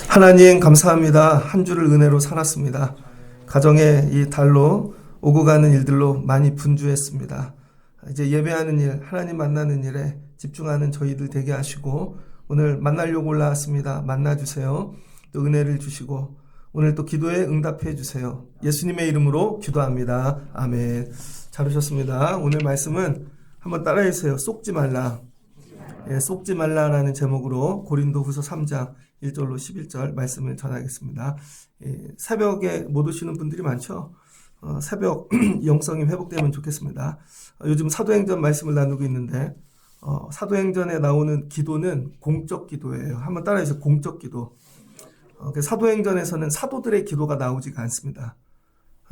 하나님 감사합니다. 한 주를 은혜로 살았습니다. 가정에 이 달로 오고 가는 일들로 많이 분주했습니다. 이제 예배하는 일, 하나님 만나는 일에 집중하는 저희들 되게 하시고 오늘 만나려고 올라왔습니다. 만나주세요. 또 은혜를 주시고 오늘 또 기도에 응답해 주세요. 예수님의 이름으로 기도합니다. 아멘. 잘 오셨습니다. 오늘 말씀은 한번 따라해 주세요. 속지 말라. 속지 말라라는 제목으로 고린도후서 3장 1절로 11절 말씀을 전하겠습니다. 새벽에 못 오시는 분들이 많죠. 새벽 영성이 회복되면 좋겠습니다. 요즘 사도행전 말씀을 나누고 있는데 사도행전에 나오는 기도는 공적 기도예요. 한번 따라해서 공적 기도. 사도행전에서는 사도들의 기도가 나오지가 않습니다.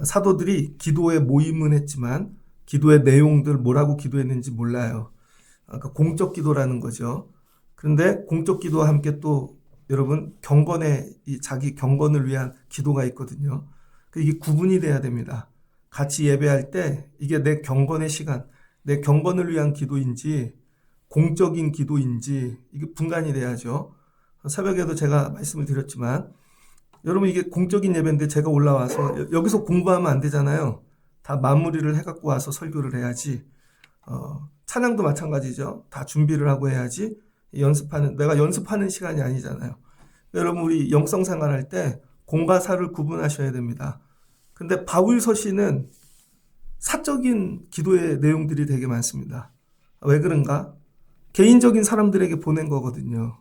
사도들이 기도에 모임은 했지만 기도의 내용들 뭐라고 기도했는지 몰라요. 그러니까 공적 기도라는 거죠. 그런데 공적 기도와 함께 또 여러분 경건의 자기 경건을 위한 기도가 있거든요. 이게 구분이 돼야 됩니다. 같이 예배할 때 이게 내 경건의 시간, 내 경건을 위한 기도인지 공적인 기도인지 이게 분간이 돼야죠. 새벽에도 제가 말씀을 드렸지만 여러분 이게 공적인 예배인데 제가 올라와서 여기서 공부하면 안 되잖아요. 다 마무리를 해갖고 와서 설교를 해야지. 찬양도 마찬가지죠. 다 준비를 하고 해야지. 내가 연습하는 시간이 아니잖아요. 여러분 우리 영성 생활할 때 공과 사를 구분하셔야 됩니다. 근데 바울 서신은 사적인 기도의 내용들이 되게 많습니다. 왜 그런가? 개인적인 사람들에게 보낸 거거든요.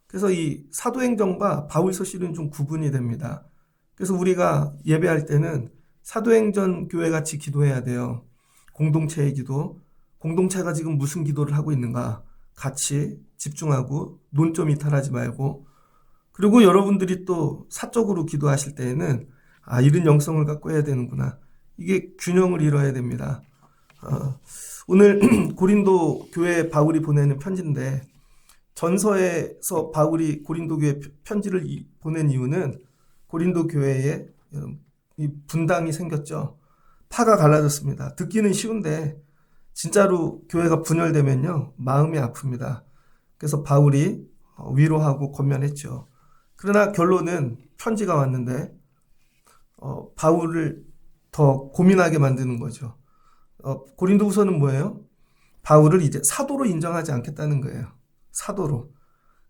그래서 이 사도행전과 바울 서신은 좀 구분이 됩니다. 그래서 우리가 예배할 때는 사도행전 교회 같이 기도해야 돼요. 공동체의 기도. 공동체가 지금 무슨 기도를 하고 있는가 같이 집중하고 논점 이탈하지 말고 그리고 여러분들이 또 사적으로 기도하실 때에는 이런 영성을 갖고 해야 되는구나. 이게 균형을 이뤄야 됩니다. 오늘 고린도 교회에 바울이 보내는 편지인데 전서에서 바울이 고린도 교회 편지를 보낸 이유는 고린도 교회에 이 분당이 생겼죠. 파가 갈라졌습니다. 듣기는 쉬운데 진짜로 교회가 분열되면요 마음이 아픕니다. 그래서 바울이 위로하고 권면했죠. 그러나 결론은 편지가 왔는데 바울을 더 고민하게 만드는 거죠. 고린도후서는 뭐예요? 바울을 이제 사도로 인정하지 않겠다는 거예요. 사도로.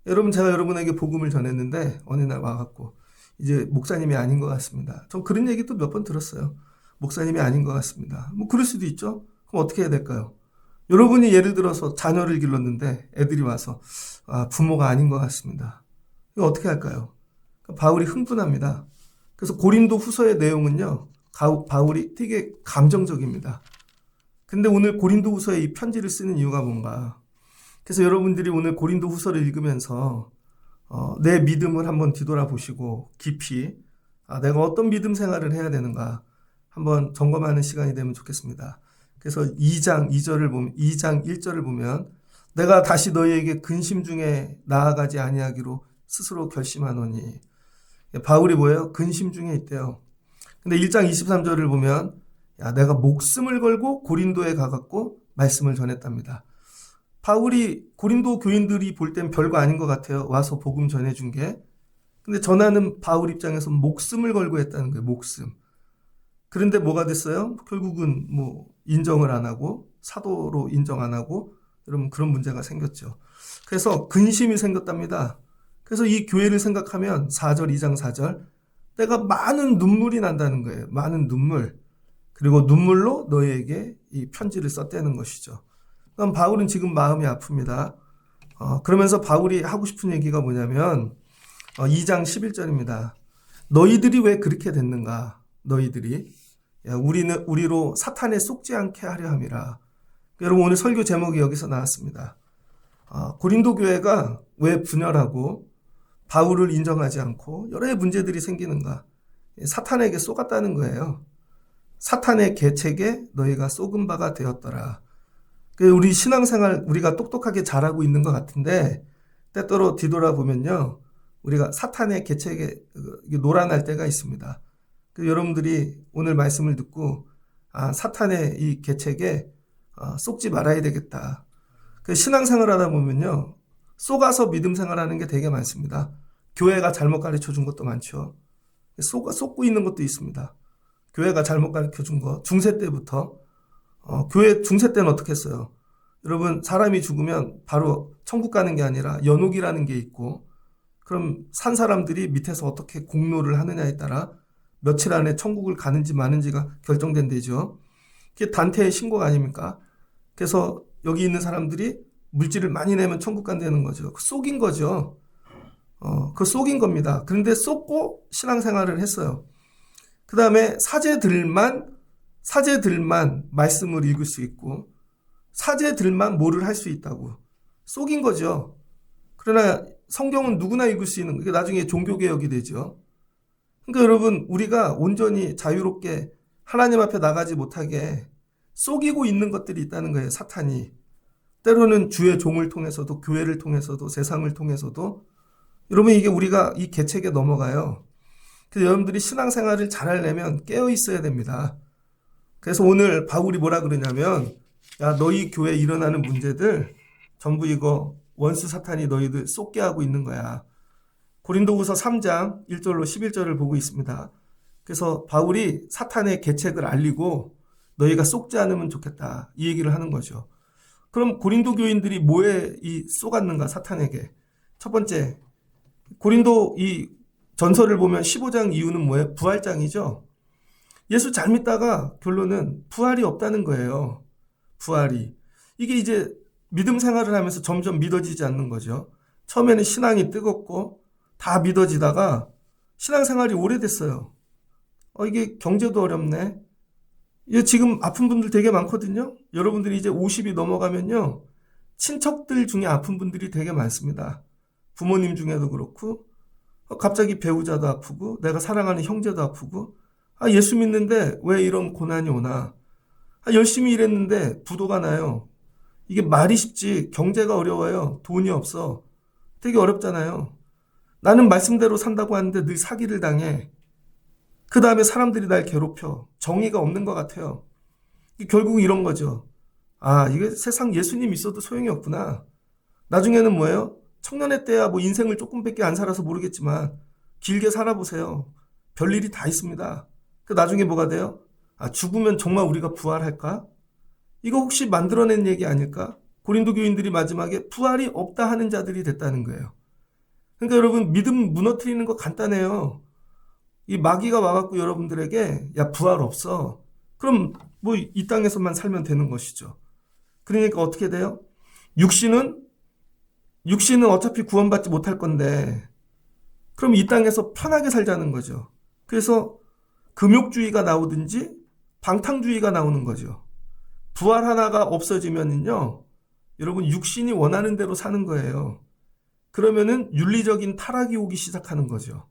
여러분 제가 여러분에게 복음을 전했는데 어느 날 와갖고 이제 목사님이 아닌 것 같습니다. 전 그런 얘기도 몇 번 들었어요. 목사님이 아닌 것 같습니다. 뭐 그럴 수도 있죠. 그럼 어떻게 해야 될까요? 여러분이 예를 들어서 자녀를 길렀는데 애들이 와서 부모가 아닌 것 같습니다. 이거 어떻게 할까요? 바울이 흥분합니다. 그래서 고린도 후서의 내용은요. 바울이 되게 감정적입니다. 근데 오늘 고린도 후서에 이 편지를 쓰는 이유가 뭔가. 그래서 여러분들이 오늘 고린도 후서를 읽으면서 내 믿음을 한번 뒤돌아보시고 깊이 내가 어떤 믿음 생활을 해야 되는가 한번 점검하는 시간이 되면 좋겠습니다. 그래서 2장 1절을 보면 내가 다시 너희에게 근심 중에 나아가지 아니하기로 스스로 결심하노니. 바울이 뭐예요? 근심 중에 있대요. 근데 1장 23절을 보면 내가 목숨을 걸고 고린도에 가갖고 말씀을 전했답니다. 바울이 고린도 교인들이 볼 땐 별거 아닌 것 같아요. 와서 복음 전해준 게. 근데 전하는 바울 입장에서 목숨을 걸고 했다는 거예요. 목숨. 그런데 뭐가 됐어요? 결국은 인정을 안 하고 사도로 인정 안 하고 여러분 그런 문제가 생겼죠. 그래서 근심이 생겼답니다. 그래서 이 교회를 생각하면 4절 2장 4절 내가 많은 눈물이 난다는 거예요. 많은 눈물. 그리고 눈물로 너희에게 이 편지를 썼다는 것이죠. 그럼 바울은 지금 마음이 아픕니다. 그러면서 바울이 하고 싶은 얘기가 뭐냐면 2장 11절입니다. 너희들이 왜 그렇게 됐는가? 너희들이 우리로 사탄에 속지 않게 하려 함이라. 여러분 오늘 설교 제목이 여기서 나왔습니다. 고린도 교회가 왜 분열하고 바울을 인정하지 않고 여러 문제들이 생기는가? 사탄에게 속았다는 거예요. 사탄의 계책에 너희가 속은 바가 되었더라. 우리 신앙생활 우리가 똑똑하게 잘하고 있는 것 같은데 때때로 뒤돌아보면요. 우리가 사탄의 계책에 놀아날 때가 있습니다. 여러분들이 오늘 말씀을 듣고 사탄의 이 계책에 속지 말아야 되겠다. 신앙생활 하다 보면요, 속아서 믿음 생활하는 게 되게 많습니다. 교회가 잘못 가르쳐 준 것도 많죠. 속고 있는 것도 있습니다. 교회가 잘못 가르쳐 준 거, 중세 때부터. 교회 중세 때는 어떻게 했어요? 여러분, 사람이 죽으면 바로 천국 가는 게 아니라 연옥이라는 게 있고, 그럼 산 사람들이 밑에서 어떻게 공로를 하느냐에 따라 며칠 안에 천국을 가는지 마는지가 결정된대죠. 그게 단테의 신곡 아닙니까? 그래서 여기 있는 사람들이 물질을 많이 내면 천국 간다는 거죠. 속인 거죠. 그 속인 겁니다. 그런데 속고 신앙생활을 했어요. 그 다음에 사제들만 말씀을 읽을 수 있고, 사제들만 뭐를 할 수 있다고. 속인 거죠. 그러나 성경은 누구나 읽을 수 있는, 그게 나중에 종교개혁이 되죠. 그러니까 여러분, 우리가 온전히 자유롭게 하나님 앞에 나가지 못하게 속이고 있는 것들이 있다는 거예요, 사탄이. 때로는 주의 종을 통해서도, 교회를 통해서도, 세상을 통해서도. 여러분, 이게 우리가 이 계책에 넘어가요. 그래서 여러분들이 신앙생활을 잘하려면 깨어 있어야 됩니다. 그래서 오늘 바울이 뭐라 그러냐면, 야, 너희 교회에 일어나는 문제들 전부 이거 원수 사탄이 너희들 속게 하고 있는 거야. 고린도후서 3장 1절로 11절을 보고 있습니다. 그래서 바울이 사탄의 계책을 알리고 너희가 속지 않으면 좋겠다, 이 얘기를 하는 거죠. 그럼 고린도 교인들이 뭐에 속았는가, 사탄에게? 첫 번째, 고린도 이 전설을 보면 15장 이후는 뭐예요? 부활장이죠. 예수 잘 믿다가 결론은 부활이 없다는 거예요. 부활이. 이게 이제 믿음 생활을 하면서 점점 믿어지지 않는 거죠. 처음에는 신앙이 뜨겁고 다 믿어지다가 신앙생활이 오래됐어요. 이게 경제도 어렵네. 이게 지금 아픈 분들 되게 많거든요. 여러분들이 이제 50이 넘어가면요, 친척들 중에 아픈 분들이 되게 많습니다. 부모님 중에도 그렇고, 갑자기 배우자도 아프고, 내가 사랑하는 형제도 아프고, 예수 믿는데 왜 이런 고난이 오나? 열심히 일했는데 부도가 나요. 이게 말이 쉽지, 경제가 어려워요. 돈이 없어. 되게 어렵잖아요. 나는 말씀대로 산다고 하는데 늘 사기를 당해. 그 다음에 사람들이 날 괴롭혀. 정의가 없는 것 같아요. 결국 이런 거죠. 이게 세상 예수님 있어도 소용이 없구나. 나중에는 뭐예요? 청년의 때야 뭐 인생을 조금밖에 안 살아서 모르겠지만 길게 살아보세요. 별일이 다 있습니다. 나중에 뭐가 돼요? 죽으면 정말 우리가 부활할까? 이거 혹시 만들어낸 얘기 아닐까? 고린도 교인들이 마지막에 부활이 없다 하는 자들이 됐다는 거예요. 그러니까 여러분, 믿음 무너뜨리는 거 간단해요. 이 마귀가 와갖고 여러분들에게 야, 부활 없어. 그럼 뭐 이 땅에서만 살면 되는 것이죠. 그러니까 어떻게 돼요? 육신은 어차피 구원받지 못할 건데, 그럼 이 땅에서 편하게 살자는 거죠. 그래서 금욕주의가 나오든지 방탕주의가 나오는 거죠. 부활 하나가 없어지면은요, 여러분, 육신이 원하는 대로 사는 거예요. 그러면은 윤리적인 타락이 오기 시작하는 거죠.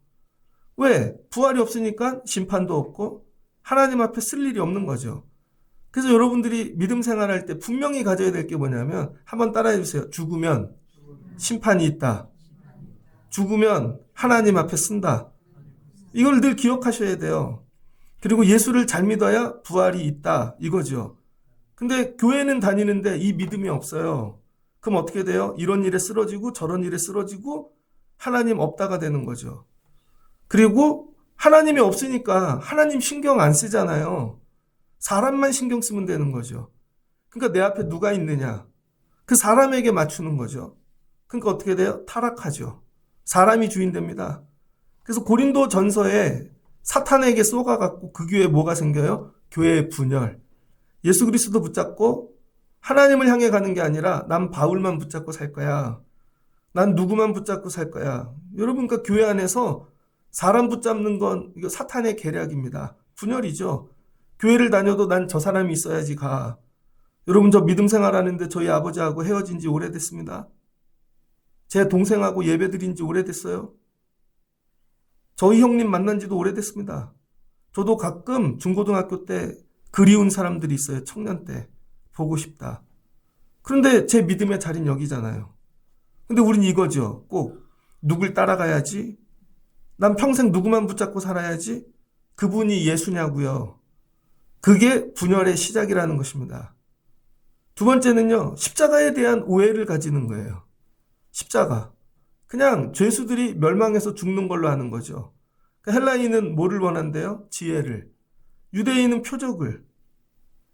왜? 부활이 없으니까 심판도 없고 하나님 앞에 쓸 일이 없는 거죠. 그래서 여러분들이 믿음 생활할 때 분명히 가져야 될 게 뭐냐면, 한번 따라해 주세요. 죽으면 심판이 있다. 죽으면 하나님 앞에 쓴다. 이걸 늘 기억하셔야 돼요. 그리고 예수를 잘 믿어야 부활이 있다, 이거죠. 근데 교회는 다니는데 이 믿음이 없어요. 그럼 어떻게 돼요? 이런 일에 쓰러지고 저런 일에 쓰러지고 하나님 없다가 되는 거죠. 그리고 하나님이 없으니까 하나님 신경 안 쓰잖아요. 사람만 신경 쓰면 되는 거죠. 그러니까 내 앞에 누가 있느냐, 그 사람에게 맞추는 거죠. 그러니까 어떻게 돼요? 타락하죠. 사람이 주인 됩니다. 그래서 고린도 전서에 사탄에게 쏘가갖고 그 교회에 뭐가 생겨요? 교회의 분열. 예수 그리스도 붙잡고 하나님을 향해 가는 게 아니라 난 바울만 붙잡고 살 거야. 난 누구만 붙잡고 살 거야. 여러분, 그러니까 교회 안에서 사람 붙잡는 건 이거 사탄의 계략입니다. 분열이죠. 교회를 다녀도 난 저 사람이 있어야지 가. 여러분, 저 믿음 생활하는데 저희 아버지하고 헤어진 지 오래됐습니다. 제 동생하고 예배 드린 지 오래됐어요. 저희 형님 만난 지도 오래됐습니다. 저도 가끔 중고등학교 때 그리운 사람들이 있어요. 청년 때. 보고 싶다. 그런데 제 믿음의 자리는 여기잖아요. 근데 우린 이거죠. 꼭 누굴 따라가야지. 난 평생 누구만 붙잡고 살아야지. 그분이 예수냐고요. 그게 분열의 시작이라는 것입니다. 두 번째는요, 십자가에 대한 오해를 가지는 거예요. 십자가. 그냥 죄수들이 멸망해서 죽는 걸로 하는 거죠. 헬라인은 뭐를 원한대요? 지혜를. 유대인은 표적을.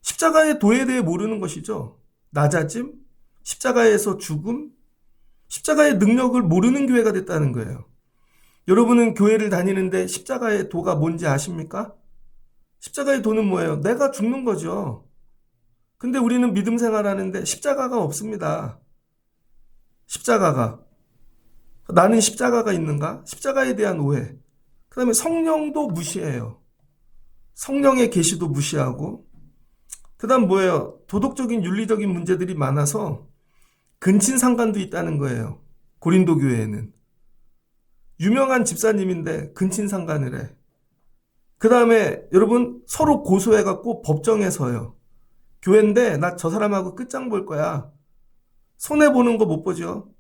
십자가의 도에 대해 모르는 것이죠. 낮아짐, 십자가에서 죽음, 십자가의 능력을 모르는 교회가 됐다는 거예요. 여러분은 교회를 다니는데 십자가의 도가 뭔지 아십니까? 십자가의 도는 뭐예요? 내가 죽는 거죠. 근데 우리는 믿음 생활하는데 십자가가 없습니다. 십자가가. 나는 십자가가 있는가? 십자가에 대한 오해. 그 다음에 성령도 무시해요. 성령의 계시도 무시하고. 그 다음 뭐예요? 도덕적인 윤리적인 문제들이 많아서 근친상간도 있다는 거예요. 고린도 교회에는. 유명한 집사님인데 근친상간을 해. 그 다음에 여러분 서로 고소해갖고 법정에 서요. 교회인데 나 저 사람하고 끝장 볼 거야. 손해보는 거 못 보죠.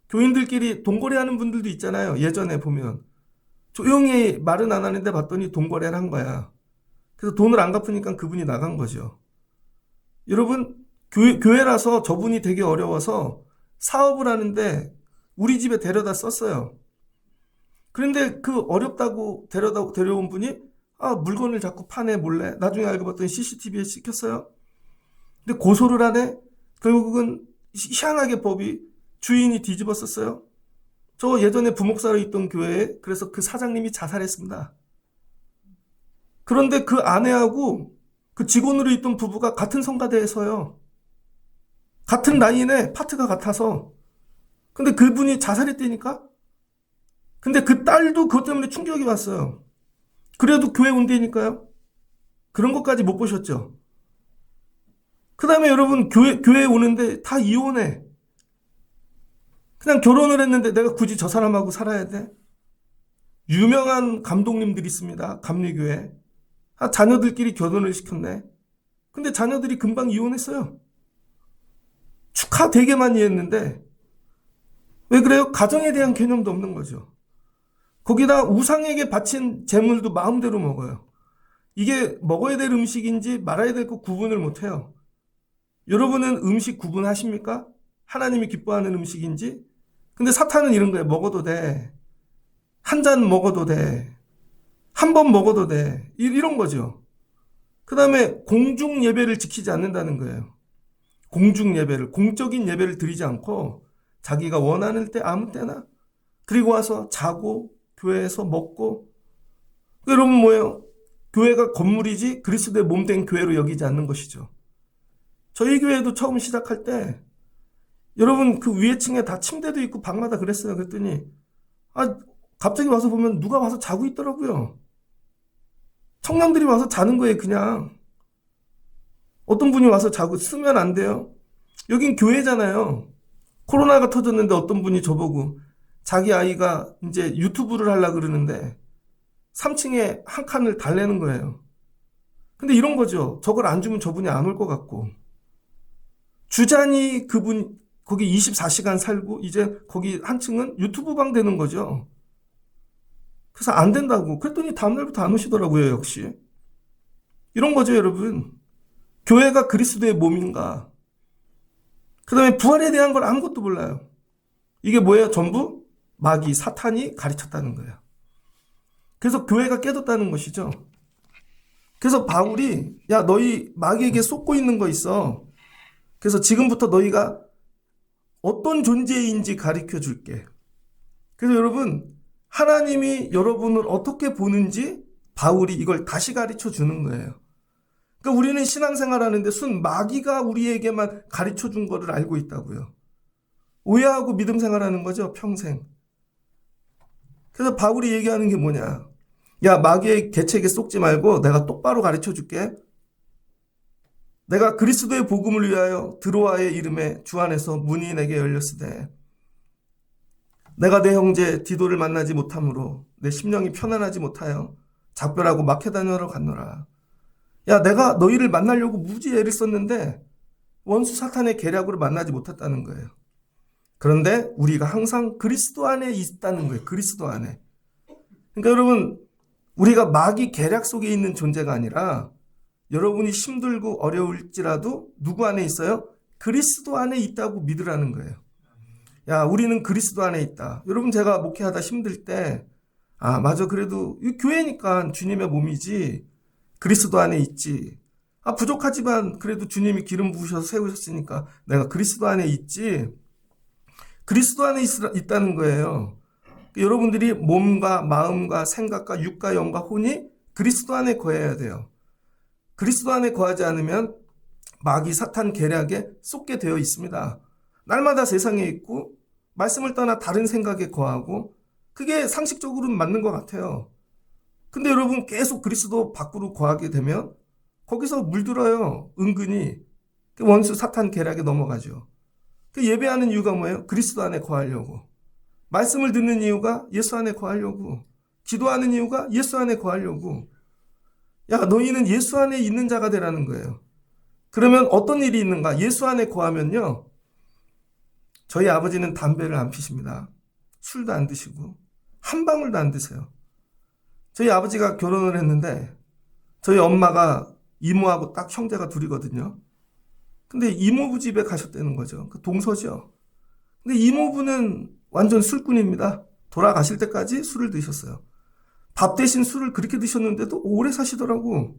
교인들끼리 돈거래하는 분들도 있잖아요. 예전에 보면. 조용히 말은 안 하는데 봤더니 돈거래를 한 거야. 그래서 돈을 안 갚으니까 그분이 나간 거죠. 여러분 교회라서 저분이 되게 어려워서 사업을 하는데 우리 집에 데려다 썼어요. 그런데 그 어렵다고 데려온 분이 물건을 자꾸 파네 몰래. 나중에 알고 봤더니 CCTV에 찍혔어요. 근데 고소를 하네. 결국은 희한하게 법이 주인이 뒤집었었어요. 저 예전에 부목사로 있던 교회에 그래서 그 사장님이 자살했습니다. 그런데 그 아내하고 그 직원으로 있던 부부가 같은 성가대에 서요. 같은 라인에 파트가 같아서. 근데 그분이 자살했다니까? 근데 그 딸도 그것 때문에 충격이 왔어요. 그래도 교회 온다니까요? 그런 것까지 못 보셨죠? 그 다음에 여러분 교회에 오는데 다 이혼해. 그냥 결혼을 했는데 내가 굳이 저 사람하고 살아야 돼? 유명한 감독님들이 있습니다. 감리교회. 자녀들끼리 결혼을 시켰네. 근데 자녀들이 금방 이혼했어요. 축하 되게 많이 했는데 왜 그래요? 가정에 대한 개념도 없는 거죠. 거기다 우상에게 바친 재물도 마음대로 먹어요. 이게 먹어야 될 음식인지 말아야 될 거 구분을 못해요. 여러분은 음식 구분하십니까? 하나님이 기뻐하는 음식인지? 근데 사탄은 이런 거예요. 먹어도 돼. 한 잔 먹어도 돼. 한 번 먹어도 돼. 이런 거죠. 그 다음에 공중 예배를 지키지 않는다는 거예요. 공중 예배를, 공적인 예배를 드리지 않고 자기가 원하는 때 아무 때나 그리고 와서 자고 교회에서 먹고. 여러분 뭐예요? 교회가 건물이지 그리스도의 몸된 교회로 여기지 않는 것이죠. 저희 교회도 처음 시작할 때 여러분 그 위에 층에 다 침대도 있고 방마다 그랬어요. 그랬더니 갑자기 와서 보면 누가 와서 자고 있더라고요. 청년들이 와서 자는 거예요. 그냥. 어떤 분이 와서 자고 쓰면 안 돼요. 여긴 교회잖아요. 코로나가 터졌는데 어떤 분이 저보고 자기 아이가 이제 유튜브를 하려고 그러는데 3층에 한 칸을 달래는 거예요. 근데 이런 거죠. 저걸 안 주면 저분이 안 올 것 같고. 주잔이 그분 거기 24시간 살고 이제 거기 한 층은 유튜브 방 되는 거죠. 그래서 안 된다고. 그랬더니 다음날부터 안 오시더라고요, 역시. 이런 거죠, 여러분. 교회가 그리스도의 몸인가. 그 다음에 부활에 대한 걸 아무것도 몰라요. 이게 뭐예요? 전부 마귀, 사탄이 가르쳤다는 거예요. 그래서 교회가 깨졌다는 것이죠. 그래서 바울이 너희 마귀에게 속고 있는 거 있어. 그래서 지금부터 너희가 어떤 존재인지 가르쳐 줄게. 그래서 여러분 하나님이 여러분을 어떻게 보는지 바울이 이걸 다시 가르쳐 주는 거예요. 그러니까 우리는 신앙생활 하는데 순 마귀가 우리에게만 가르쳐 준 거를 알고 있다고요. 오해하고 믿음 생활하는 거죠, 평생. 그래서 바울이 얘기하는 게 뭐냐. 마귀의 계책에 속지 말고 내가 똑바로 가르쳐 줄게. 내가 그리스도의 복음을 위하여 드로아의 이름에 주 안에서 문이 내게 열렸으되 내가 내 형제 디도를 만나지 못함으로 내 심령이 편안하지 못하여 작별하고 마케도냐로 갔노라. 내가 너희를 만나려고 무지 애를 썼는데 원수 사탄의 계략으로 만나지 못했다는 거예요. 그런데 우리가 항상 그리스도 안에 있다는 거예요. 그리스도 안에. 그러니까 여러분 우리가 마귀 계략 속에 있는 존재가 아니라 여러분이 힘들고 어려울지라도 누구 안에 있어요? 그리스도 안에 있다고 믿으라는 거예요. 야, 우리는 그리스도 안에 있다. 여러분, 제가 목회하다 힘들 때, 아, 맞아. 그래도 이 교회니까 주님의 몸이지. 그리스도 안에 있지. 아, 부족하지만 그래도 주님이 기름 부으셔서 세우셨으니까 내가 그리스도 안에 있지. 그리스도 안에 있다는 거예요. 여러분들이 몸과 마음과 생각과 육과 영과 혼이 그리스도 안에 거해야 돼요. 그리스도 안에 거하지 않으면 마귀 사탄 계략에 쏟게 되어 있습니다. 날마다 세상에 있고 말씀을 떠나 다른 생각에 거하고 그게 상식적으로는 맞는 것 같아요. 근데 여러분 계속 그리스도 밖으로 거하게 되면 거기서 물들어요. 은근히. 원수 사탄 계략에 넘어가죠. 예배하는 이유가 뭐예요? 그리스도 안에 거하려고. 말씀을 듣는 이유가 예수 안에 거하려고. 기도하는 이유가 예수 안에 거하려고. 야, 너희는 예수 안에 있는 자가 되라는 거예요. 그러면 어떤 일이 있는가? 예수 안에 거하면요. 저희 아버지는 담배를 안 피십니다. 술도 안 드시고 한 방울도 안 드세요. 저희 아버지가 결혼을 했는데 저희 엄마가 이모하고 딱 형제가 둘이거든요. 근데 이모부 집에 가셨다는 거죠. 그 동서죠. 근데 이모부는 완전 술꾼입니다. 돌아가실 때까지 술을 드셨어요. 밥 대신 술을 그렇게 드셨는데도 오래 사시더라고.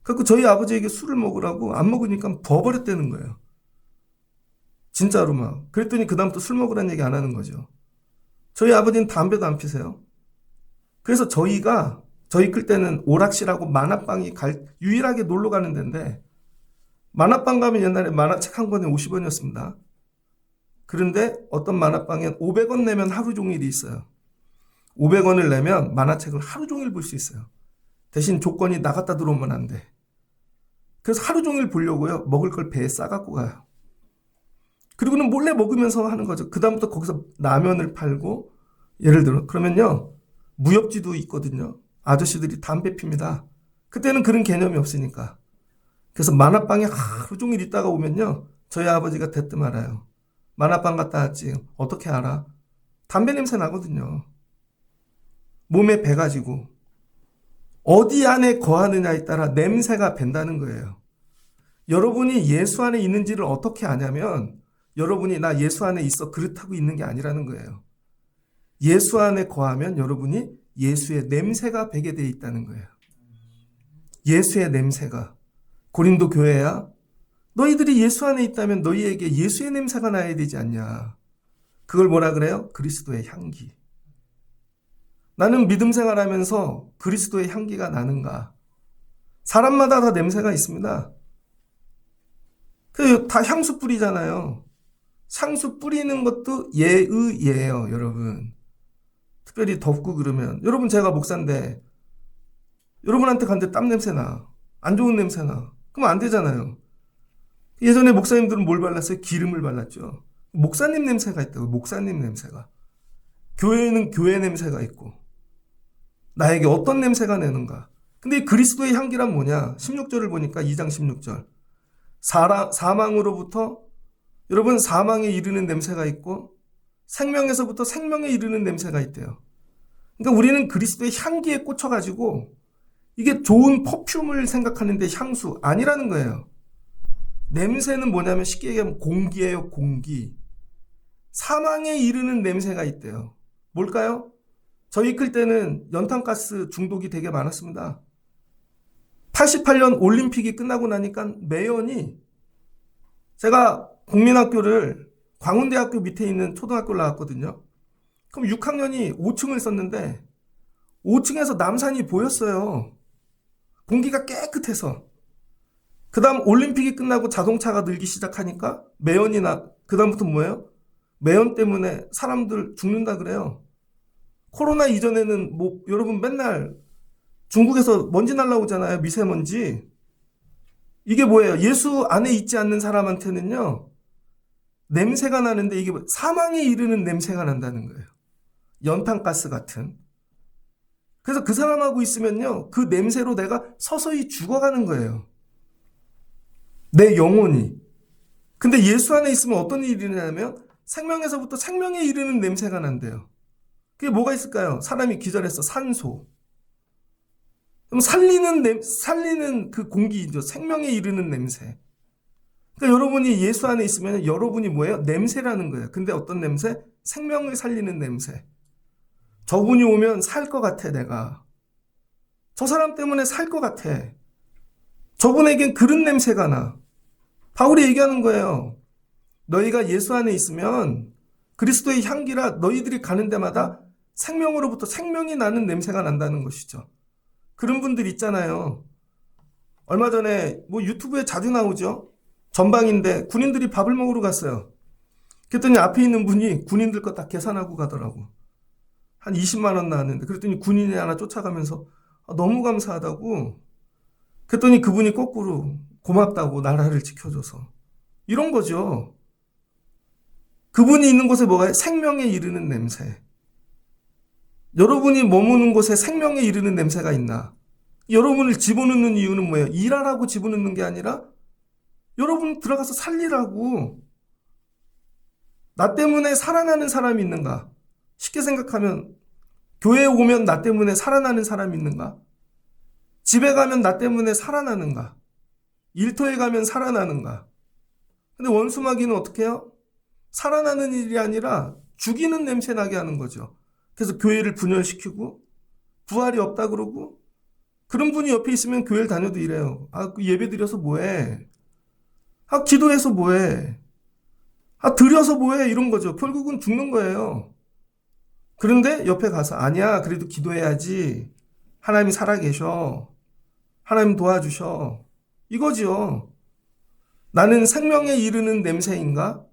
그래서 저희 아버지에게 술을 먹으라고 안 먹으니까 버버렸다는 거예요. 진짜로 막. 그랬더니 그다음부터 술 먹으라는 얘기 안 하는 거죠. 저희 아버지는 담배도 안 피세요. 그래서 저희 클 때는 오락실하고 만화방이 유일하게 놀러 가는 데인데 만화방 가면 옛날에 만화책 한 권에 50원이었습니다. 그런데 어떤 만화방엔 500원 내면 하루 종일이 있어요. 500원을 내면 만화책을 하루 종일 볼 수 있어요. 대신 조건이 나갔다 들어오면 안 돼. 그래서 하루 종일 보려고요. 먹을 걸 배에 싸갖고 가요. 그리고는 몰래 먹으면서 하는 거죠. 그 다음부터 거기서 라면을 팔고 예를 들어 그러면요. 무협지도 있거든요. 아저씨들이 담배 핍니다. 그때는 그런 개념이 없으니까. 그래서 만화방에 하루 종일 있다가 오면요. 저희 아버지가 대뜸 알아요. 만화방 갔다 왔지. 어떻게 알아? 담배 냄새 나거든요. 몸에 배가지고. 어디 안에 거하느냐에 따라 냄새가 밴다는 거예요. 여러분이 예수 안에 있는지를 어떻게 아냐면 여러분이 나 예수 안에 있어 그렇다고 있는 게 아니라는 거예요. 예수 안에 거하면 여러분이 예수의 냄새가 배게 돼 있다는 거예요. 예수의 냄새가. 고린도 교회야. 너희들이 예수 안에 있다면 너희에게 예수의 냄새가 나야 되지 않냐. 그걸 뭐라 그래요? 그리스도의 향기. 나는 믿음 생활하면서 그리스도의 향기가 나는가? 사람마다 다 냄새가 있습니다. 다 향수 뿌리잖아요. 향수 뿌리는 것도 예의예요, 여러분. 특별히 덥고 그러면. 여러분, 제가 목사인데, 여러분한테 갔는데 땀 냄새 나. 안 좋은 냄새 나. 그럼 안 되잖아요. 예전에 목사님들은 뭘 발랐어요? 기름을 발랐죠. 목사님 냄새가 있다고, 목사님 냄새가. 교회에는 교회 냄새가 있고, 나에게 어떤 냄새가 내는가. 근데 그리스도의 향기란 뭐냐? 16절을 보니까 2장 16절. 사망으로부터 여러분 사망에 이르는 냄새가 있고 생명에서부터 생명에 이르는 냄새가 있대요. 그러니까 우리는 그리스도의 향기에 꽂혀가지고 이게 좋은 퍼퓸을 생각하는데 향수 아니라는 거예요. 냄새는 뭐냐면 쉽게 얘기하면 공기예요, 공기. 사망에 이르는 냄새가 있대요. 뭘까요? 저희 클 때는 연탄가스 중독이 되게 많았습니다. 88년 올림픽이 끝나고 나니까 매연이 제가 국민학교를 광운대학교 밑에 있는 초등학교를 나왔거든요. 그럼 6학년이 5층을 썼는데 5층에서 남산이 보였어요. 공기가 깨끗해서. 그 다음 올림픽이 끝나고 자동차가 늘기 시작하니까 그 다음부터 뭐예요? 매연 때문에 사람들 죽는다 그래요. 코로나 이전에는 여러분 맨날 중국에서 먼지 날라오잖아요. 미세먼지. 이게 뭐예요? 예수 안에 있지 않는 사람한테는요. 냄새가 나는데 이게 사망에 이르는 냄새가 난다는 거예요. 연탄가스 같은. 그래서 그 사람하고 있으면요. 그 냄새로 내가 서서히 죽어가는 거예요. 내 영혼이. 근데 예수 안에 있으면 어떤 일이 일어나냐면 생명에서부터 생명에 이르는 냄새가 난대요. 그게 뭐가 있을까요? 사람이 기절해서 산소. 그럼 살리는 그 공기죠. 생명에 이르는 냄새. 그러니까 여러분이 예수 안에 있으면 여러분이 뭐예요? 냄새라는 거예요. 근데 어떤 냄새? 생명을 살리는 냄새. 저분이 오면 살 것 같아, 내가. 저 사람 때문에 살 것 같아. 저분에겐 그런 냄새가 나. 바울이 얘기하는 거예요. 너희가 예수 안에 있으면 그리스도의 향기라 너희들이 가는 데마다 생명으로부터 생명이 나는 냄새가 난다는 것이죠. 그런 분들 있잖아요. 얼마 전에 뭐 유튜브에 자주 나오죠. 전방인데 군인들이 밥을 먹으러 갔어요. 그랬더니 앞에 있는 분이 군인들 거 다 계산하고 가더라고. 한 20만 원 나왔는데 그랬더니 군인이 하나 쫓아가면서 너무 감사하다고. 그랬더니 그분이 거꾸로 고맙다고 나라를 지켜줘서. 이런 거죠. 그분이 있는 곳에 뭐가 생명에 이르는 냄새. 여러분이 머무는 곳에 생명에 이르는 냄새가 있나? 여러분을 집어넣는 이유는 뭐예요? 일하라고 집어넣는 게 아니라 여러분 들어가서 살리라고. 나 때문에 살아나는 사람이 있는가? 쉽게 생각하면 교회에 오면 나 때문에 살아나는 사람이 있는가? 집에 가면 나 때문에 살아나는가? 일터에 가면 살아나는가? 근데 원수마귀는 어떻게 해요? 살아나는 일이 아니라 죽이는 냄새 나게 하는 거죠. 그래서 교회를 분열시키고 부활이 없다 그러고 그런 분이 옆에 있으면 교회를 다녀도 이래요. 예배 드려서 뭐해? 기도해서 뭐해? 드려서 뭐해? 이런 거죠. 결국은 죽는 거예요. 그런데 옆에 가서 아니야, 그래도 기도해야지. 하나님이 살아계셔. 하나님 도와주셔. 이거지요. 나는 생명에 이르는 냄새인가?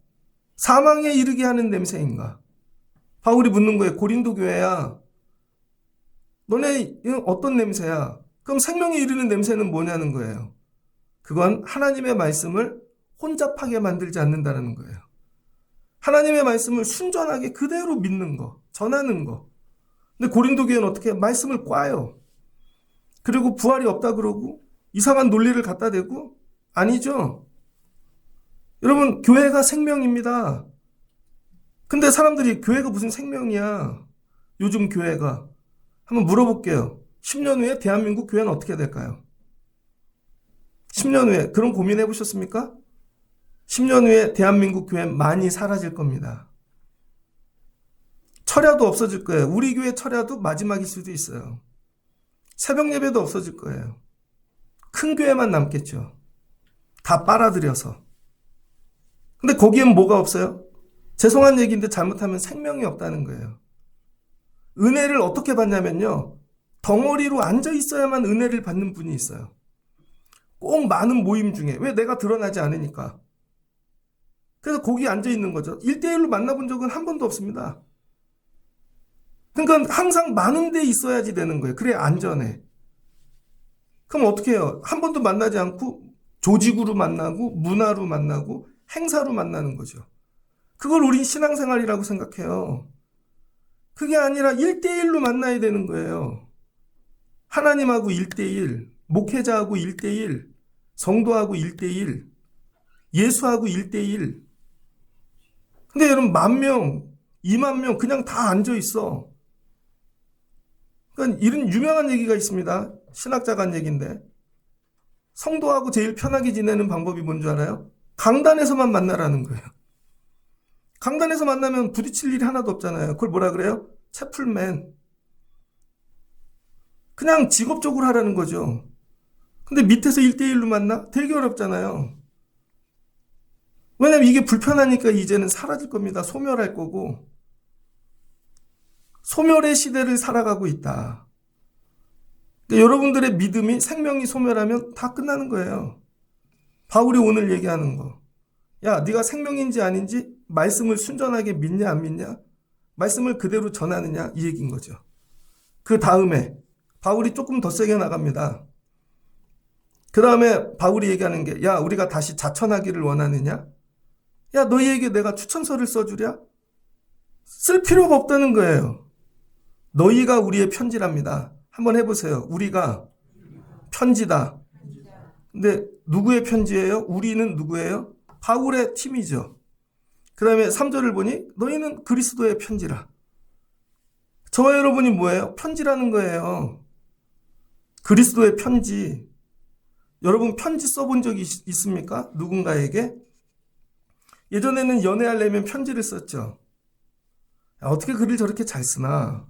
사망에 이르게 하는 냄새인가? 바울이 묻는 거예요. 고린도 교회야. 너네 어떤 냄새야? 그럼 생명에 이르는 냄새는 뭐냐는 거예요. 그건 하나님의 말씀을 혼잡하게 만들지 않는다는 거예요. 하나님의 말씀을 순전하게 그대로 믿는 거, 전하는 거. 근데 고린도 교회는 어떻게 해요? 말씀을 꽈요. 그리고 부활이 없다 그러고 이상한 논리를 갖다 대고 아니죠. 여러분, 교회가 생명입니다. 근데 사람들이 교회가 무슨 생명이야? 요즘 교회가. 한번 물어볼게요. 10년 후에 대한민국 교회는 어떻게 될까요? 10년 후에 그런 고민 해보셨습니까? 10년 후에 대한민국 교회 많이 사라질 겁니다. 철야도 없어질 거예요. 우리 교회 철야도 마지막일 수도 있어요. 새벽 예배도 없어질 거예요. 큰 교회만 남겠죠. 다 빨아들여서. 근데 거기엔 뭐가 없어요? 죄송한 얘기인데 잘못하면 생명이 없다는 거예요. 은혜를 어떻게 받냐면요. 덩어리로 앉아 있어야만 은혜를 받는 분이 있어요. 꼭 많은 모임 중에. 왜? 내가 드러나지 않으니까. 그래서 거기 앉아 있는 거죠. 1대1로 만나본 적은 한 번도 없습니다. 그러니까 항상 많은 데 있어야지 되는 거예요. 그래야 안전해. 그럼 어떻게 해요? 한 번도 만나지 않고 조직으로 만나고 문화로 만나고 행사로 만나는 거죠. 그걸 우리 신앙생활이라고 생각해요. 그게 아니라 1대1로 만나야 되는 거예요. 하나님하고 1대1, 목회자하고 1대1, 성도하고 1대1, 예수하고 1대1. 근데 여러분 10,000명, 20,000명 그냥 다 앉아있어. 그러니까 이런 유명한 얘기가 있습니다. 신학자가 한 얘기인데 성도하고 제일 편하게 지내는 방법이 뭔지 알아요? 강단에서만 만나라는 거예요. 강단에서 만나면 부딪힐 일이 하나도 없잖아요. 그걸 뭐라 그래요? 채플맨. 그냥 직업적으로 하라는 거죠. 근데 밑에서 1대1로 만나? 되게 어렵잖아요. 왜냐면 이게 불편하니까 이제는 사라질 겁니다. 소멸할 거고. 소멸의 시대를 살아가고 있다. 그러니까 여러분들의 믿음이 생명이 소멸하면 다 끝나는 거예요. 바울이 오늘 얘기하는 거. 야, 네가 생명인지 아닌지 말씀을 순전하게 믿냐 안 믿냐? 말씀을 그대로 전하느냐? 이 얘기인 거죠. 그 다음에 바울이 조금 더 세게 나갑니다. 그 다음에 바울이 얘기하는 게 야, 우리가 다시 자천하기를 원하느냐? 야, 너희에게 내가 추천서를 써주랴? 쓸 필요가 없다는 거예요. 너희가 우리의 편지랍니다. 한번 해보세요. 우리가 편지다. 근데 누구의 편지예요? 우리는 누구예요? 바울의 팀이죠. 그 다음에 3절을 보니 너희는 그리스도의 편지라. 저와 여러분이 뭐예요? 편지라는 거예요. 그리스도의 편지. 여러분 편지 써본 적이 있습니까? 누군가에게? 예전에는 연애하려면 편지를 썼죠. 어떻게 글을 저렇게 잘 쓰나?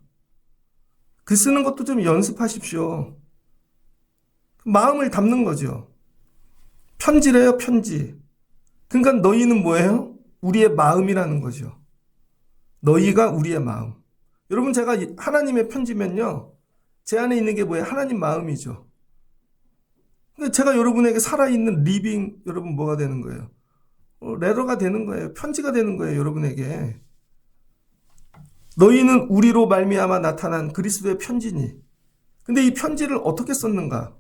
글 쓰는 것도 좀 연습하십시오. 마음을 담는 거죠. 편지래요, 편지. 그러니까 너희는 뭐예요? 우리의 마음이라는 거죠. 너희가 우리의 마음. 여러분 제가 하나님의 편지면요. 제 안에 있는 게 뭐예요? 하나님 마음이죠. 근데 제가 여러분에게 살아있는 리빙, 여러분 뭐가 되는 거예요? 레터가 되는 거예요. 편지가 되는 거예요, 여러분에게. 너희는 우리로 말미암아 나타난 그리스도의 편지니. 근데 이 편지를 어떻게 썼는가?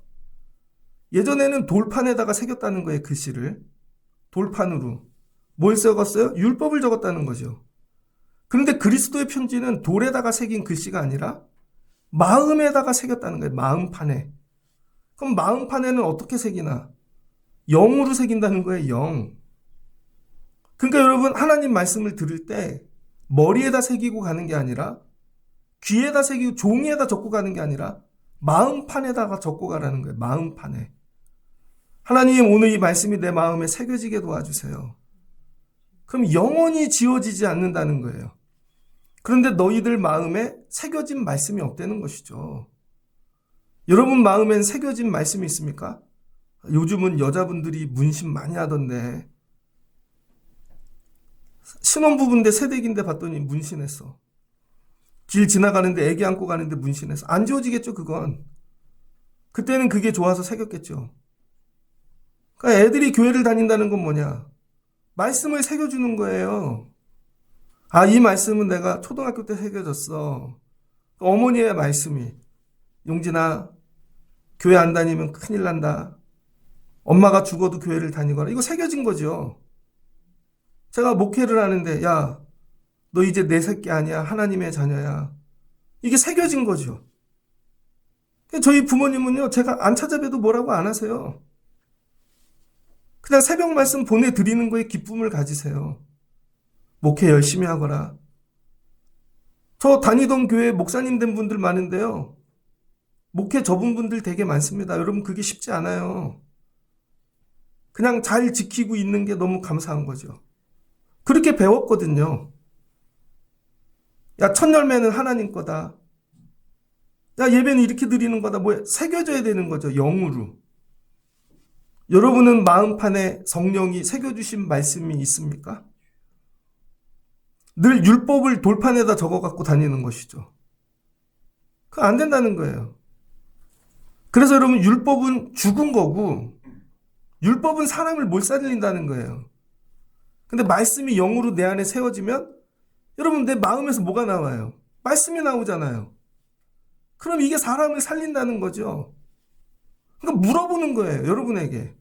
예전에는 돌판에다가 새겼다는 거예요, 글씨를. 돌판으로. 뭘 적었어요? 율법을 적었다는 거죠. 그런데 그리스도의 편지는 돌에다가 새긴 글씨가 아니라 마음에다가 새겼다는 거예요. 마음판에. 그럼 마음판에는 어떻게 새기나? 영으로 새긴다는 거예요. 영. 그러니까 여러분 하나님 말씀을 들을 때 머리에다 새기고 가는 게 아니라 귀에다 새기고 종이에다 적고 가는 게 아니라 마음판에다가 적고 가라는 거예요. 마음판에. 하나님 오늘 이 말씀이 내 마음에 새겨지게 도와주세요. 그럼 영원히 지워지지 않는다는 거예요. 그런데 너희들 마음에 새겨진 말씀이 없다는 것이죠. 여러분 마음엔 새겨진 말씀이 있습니까? 요즘은 여자분들이 문신 많이 하던데 신혼부부인데 새댁인데 봤더니 문신했어. 길 지나가는데 애기 안고 가는데 문신했어. 안 지워지겠죠 그건. 그때는 그게 좋아서 새겼겠죠. 그러니까 애들이 교회를 다닌다는 건 뭐냐? 말씀을 새겨주는 거예요. 아, 이 말씀은 내가 초등학교 때 새겨졌어. 어머니의 말씀이. 용진아, 교회 안 다니면 큰일 난다. 엄마가 죽어도 교회를 다니거라. 이거 새겨진 거죠. 제가 목회를 하는데 야, 너 이제 내 새끼 아니야. 하나님의 자녀야. 이게 새겨진 거죠. 저희 부모님은요. 제가 안 찾아뵈도 뭐라고 안 하세요. 그냥 새벽 말씀 보내드리는 거에 기쁨을 가지세요. 목회 열심히 하거라. 저 다니던 교회 목사님 된 분들 많은데요. 목회 접은 분들 되게 많습니다. 여러분 그게 쉽지 않아요. 그냥 잘 지키고 있는 게 너무 감사한 거죠. 그렇게 배웠거든요. 야, 첫 열매는 하나님 거다. 야, 예배는 이렇게 드리는 거다. 뭐야? 새겨져야 되는 거죠. 영으로. 여러분은 마음판에 성령이 새겨주신 말씀이 있습니까? 늘 율법을 돌판에다 적어 갖고 다니는 것이죠. 그거 안 된다는 거예요. 그래서 여러분 율법은 죽은 거고 율법은 사람을 못 살린다는 거예요. 근데 말씀이 영으로 내 안에 세워지면 여러분 내 마음에서 뭐가 나와요? 말씀이 나오잖아요. 그럼 이게 사람을 살린다는 거죠. 그러니까 물어보는 거예요. 여러분에게.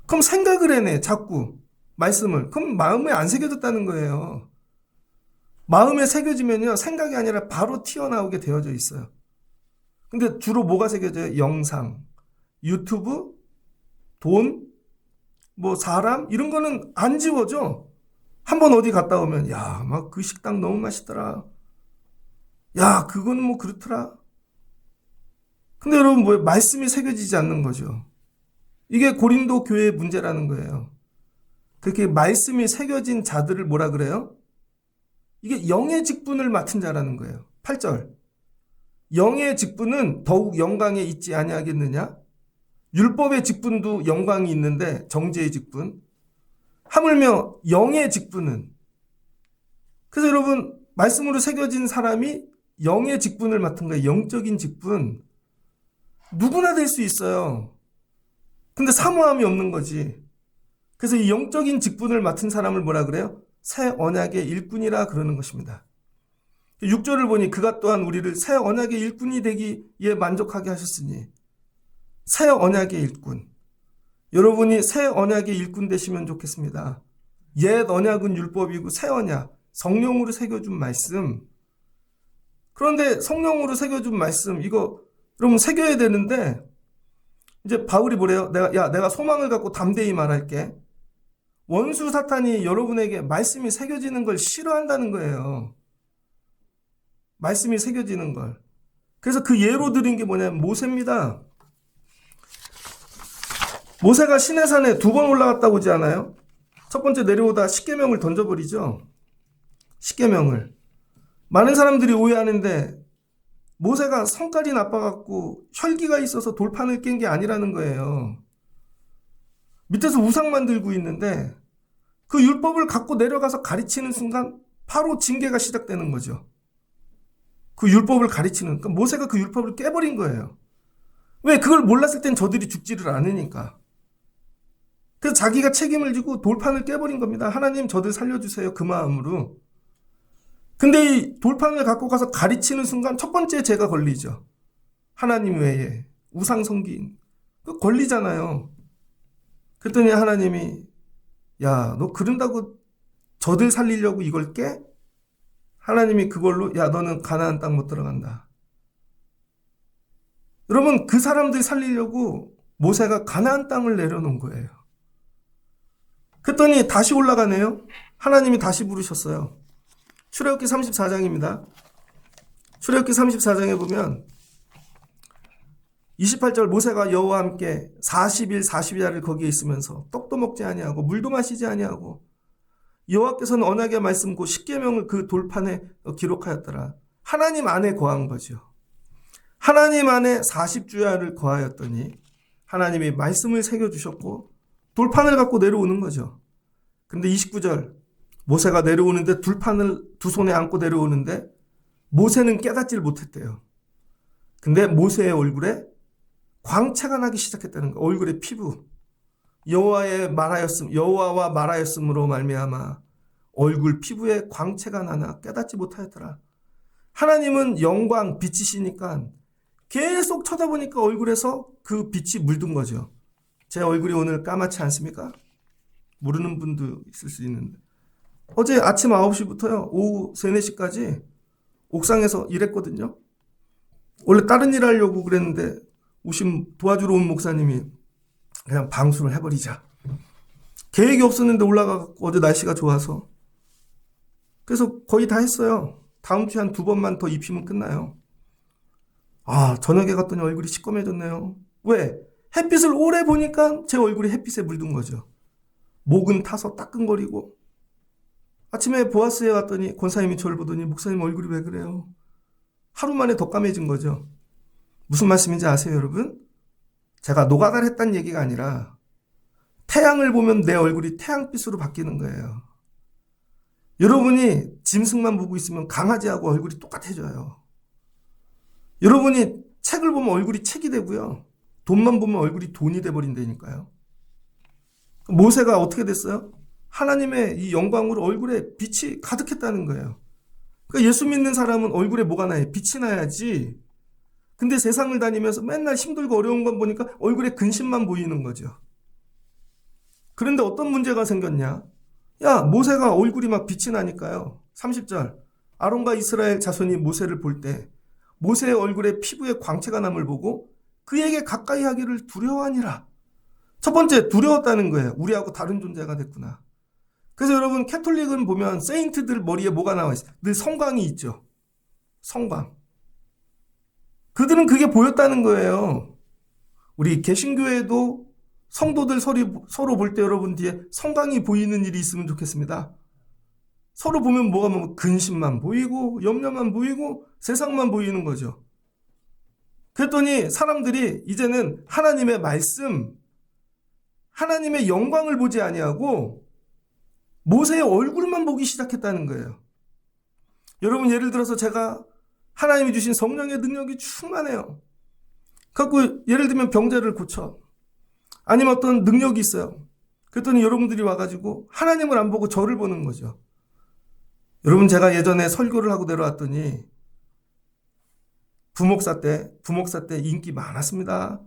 그럼 생각을 해내. 자꾸 말씀을. 그럼 마음에 안 새겨졌다는 거예요. 마음에 새겨지면요. 생각이 아니라 바로 튀어나오게 되어져 있어요. 근데 주로 뭐가 새겨져요? 영상, 유튜브, 돈, 뭐 사람 이런 거는 안 지워져. 한번 어디 갔다 오면 야, 막 그 식당 너무 맛있더라. 야, 그건 뭐 그렇더라. 근데 여러분 뭐예요? 말씀이 새겨지지 않는 거죠. 이게 고린도 교회의 문제라는 거예요. 그렇게 말씀이 새겨진 자들을 뭐라 그래요? 이게 영의 직분을 맡은 자라는 거예요. 8절. 영의 직분은 더욱 영광에 있지 아니하겠느냐? 율법의 직분도 영광이 있는데 정죄의 직분. 하물며 영의 직분은. 그래서 여러분 말씀으로 새겨진 사람이 영의 직분을 맡은 거예요. 영적인 직분. 누구나 될 수 있어요. 근데 사모함이 없는 거지. 그래서 이 영적인 직분을 맡은 사람을 뭐라 그래요? 새 언약의 일꾼이라 그러는 것입니다. 6절을 보니 그가 또한 우리를 새 언약의 일꾼이 되기에 만족하게 하셨으니 새 언약의 일꾼. 여러분이 새 언약의 일꾼 되시면 좋겠습니다. 옛 언약은 율법이고 새 언약, 성령으로 새겨준 말씀. 그런데 성령으로 새겨준 말씀 이거 여러분 새겨야 되는데 이제 바울이 뭐래요? 내가 소망을 갖고 담대히 말할게. 원수 사탄이 여러분에게 말씀이 새겨지는 걸 싫어한다는 거예요. 말씀이 새겨지는 걸. 그래서 그 예로 드린 게 뭐냐면 모세입니다. 모세가 시내산에 2번 올라갔다고 하지 않아요? 첫 번째 내려오다 십계명을 던져버리죠. 십계명을. 많은 사람들이 오해하는데 모세가 성깔이 나빠갖고 혈기가 있어서 돌판을 깬 게 아니라는 거예요. 밑에서 우상 만들고 있는데 그 율법을 갖고 내려가서 가르치는 순간 바로 징계가 시작되는 거죠. 그 율법을 가르치는, 그러니까 모세가 그 율법을 깨버린 거예요. 왜? 그걸 몰랐을 땐 저들이 죽지를 않으니까. 그래서 자기가 책임을 지고 돌판을 깨버린 겁니다. 하나님 저들 살려주세요. 그 마음으로. 근데 이 돌판을 갖고 가서 가르치는 순간 첫 번째 죄가 걸리죠. 하나님 외에 우상 섬긴. 그 걸리잖아요. 그랬더니 하나님이 야, 너 그런다고 저들 살리려고 이걸 깨? 하나님이 그걸로 야, 너는 가나안 땅 못 들어간다. 여러분, 그 사람들 살리려고 모세가 가나안 땅을 내려놓은 거예요. 그랬더니 다시 올라가네요. 하나님이 다시 부르셨어요. 출애굽기 34장입니다. 출애굽기 34장에 보면 28절 모세가 여호와와 함께 40일 40야를 거기에 있으면서 떡도 먹지 아니하고 물도 마시지 아니하고 여호와께서는 언약의 말씀 곧 십계명을 그 돌판에 기록하였더라. 하나님 안에 거한 거죠. 하나님 안에 40주야를 거하였더니 하나님이 말씀을 새겨주셨고 돌판을 갖고 내려오는 거죠. 근데 29절 모세가 내려오는데 돌판을 두 손에 안고 내려오는데 모세는 깨닫지를 못했대요. 근데 모세의 얼굴에 광채가 나기 시작했다는 거예요. 얼굴에 피부. 여호와와 말하였음으로 말미암아 얼굴 피부에 광채가 나나 깨닫지 못하였더라. 하나님은 영광 빛이시니까 계속 쳐다보니까 얼굴에서 그 빛이 물든 거죠. 제 얼굴이 오늘 까맣지 않습니까? 모르는 분도 있을 수 있는데 어제 아침 9시부터요 오후 3, 4시까지 옥상에서 일했거든요. 원래 다른 일 하려고 그랬는데 도와주러 온 목사님이 그냥 방수를 해버리자. 계획이 없었는데 올라가고 어제 날씨가 좋아서. 그래서 거의 다 했어요. 다음 주에 한 2번만 더 입히면 끝나요. 아, 저녁에 갔더니 얼굴이 시꺼매졌네요. 왜? 햇빛을 오래 보니까 제 얼굴이 햇빛에 물든 거죠. 목은 타서 따끔거리고. 아침에 보아스에 갔더니 권사님이 저를 보더니 목사님 얼굴이 왜 그래요? 하루 만에 더 까매진 거죠. 무슨 말씀인지 아세요, 여러분? 제가 노가다를 했다는 얘기가 아니라 태양을 보면 내 얼굴이 태양빛으로 바뀌는 거예요. 여러분이 짐승만 보고 있으면 강아지하고 얼굴이 똑같아져요. 여러분이 책을 보면 얼굴이 책이 되고요. 돈만 보면 얼굴이 돈이 돼버린다니까요. 모세가 어떻게 됐어요? 하나님의 이 영광으로 얼굴에 빛이 가득했다는 거예요. 그러니까 예수 믿는 사람은 얼굴에 뭐가 나요? 빛이 나야지. 근데 세상을 다니면서 맨날 힘들고 어려운 건 보니까 얼굴에 근심만 보이는 거죠. 그런데 어떤 문제가 생겼냐? 야, 모세가 얼굴이 막 빛이 나니까요. 30절. 아론과 이스라엘 자손이 모세를 볼 때 모세의 얼굴에 피부에 광채가 남을 보고 그에게 가까이 하기를 두려워하니라. 첫 번째, 두려웠다는 거예요. 우리하고 다른 존재가 됐구나. 그래서 여러분, 캐톨릭은 보면 세인트들 머리에 뭐가 나와 있어요? 늘 성광이 있죠. 성광. 그들은 그게 보였다는 거예요. 우리 개신교에도 성도들 서로 볼 때 여러분 뒤에 성광이 보이는 일이 있으면 좋겠습니다. 서로 보면 뭐가 뭐 근심만 보이고 염려만 보이고 세상만 보이는 거죠. 그랬더니 사람들이 이제는 하나님의 말씀, 하나님의 영광을 보지 아니하고 모세의 얼굴만 보기 시작했다는 거예요. 여러분, 예를 들어서 제가 하나님이 주신 성령의 능력이 충만해요. 그래서 예를 들면 병자를 고쳐. 아니면 어떤 능력이 있어요. 그랬더니 여러분들이 와가지고 하나님을 안 보고 저를 보는 거죠. 여러분, 제가 예전에 설교를 하고 내려왔더니 부목사 때 인기 많았습니다.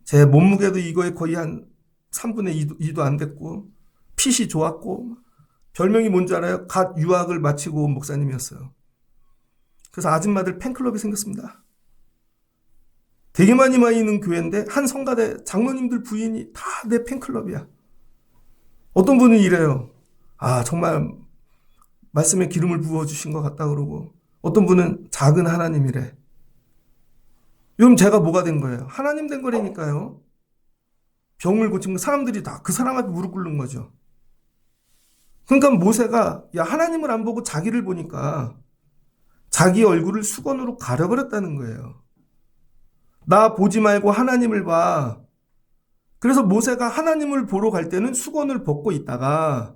제 몸무게도 이거에 거의 한 3분의 2도 안 됐고 핏이 좋았고 별명이 뭔지 알아요? 갓 유학을 마치고 온 목사님이었어요. 그래서 아줌마들 팬클럽이 생겼습니다. 되게 많이 있는 교회인데 한 성가대 장로님들 부인이 다 내 팬클럽이야. 어떤 분은 이래요. 아, 정말 말씀에 기름을 부어주신 것 같다 그러고, 어떤 분은 작은 하나님이래. 여러분 제가 뭐가 된 거예요? 하나님 된 거라니까요. 병을 고친 사람들이 다 그 사람 앞에 무릎 꿇는 거죠. 그러니까 모세가 야 하나님을 안 보고 자기를 보니까 자기 얼굴을 수건으로 가려버렸다는 거예요. 나 보지 말고 하나님을 봐. 그래서 모세가 하나님을 보러 갈 때는 수건을 벗고 있다가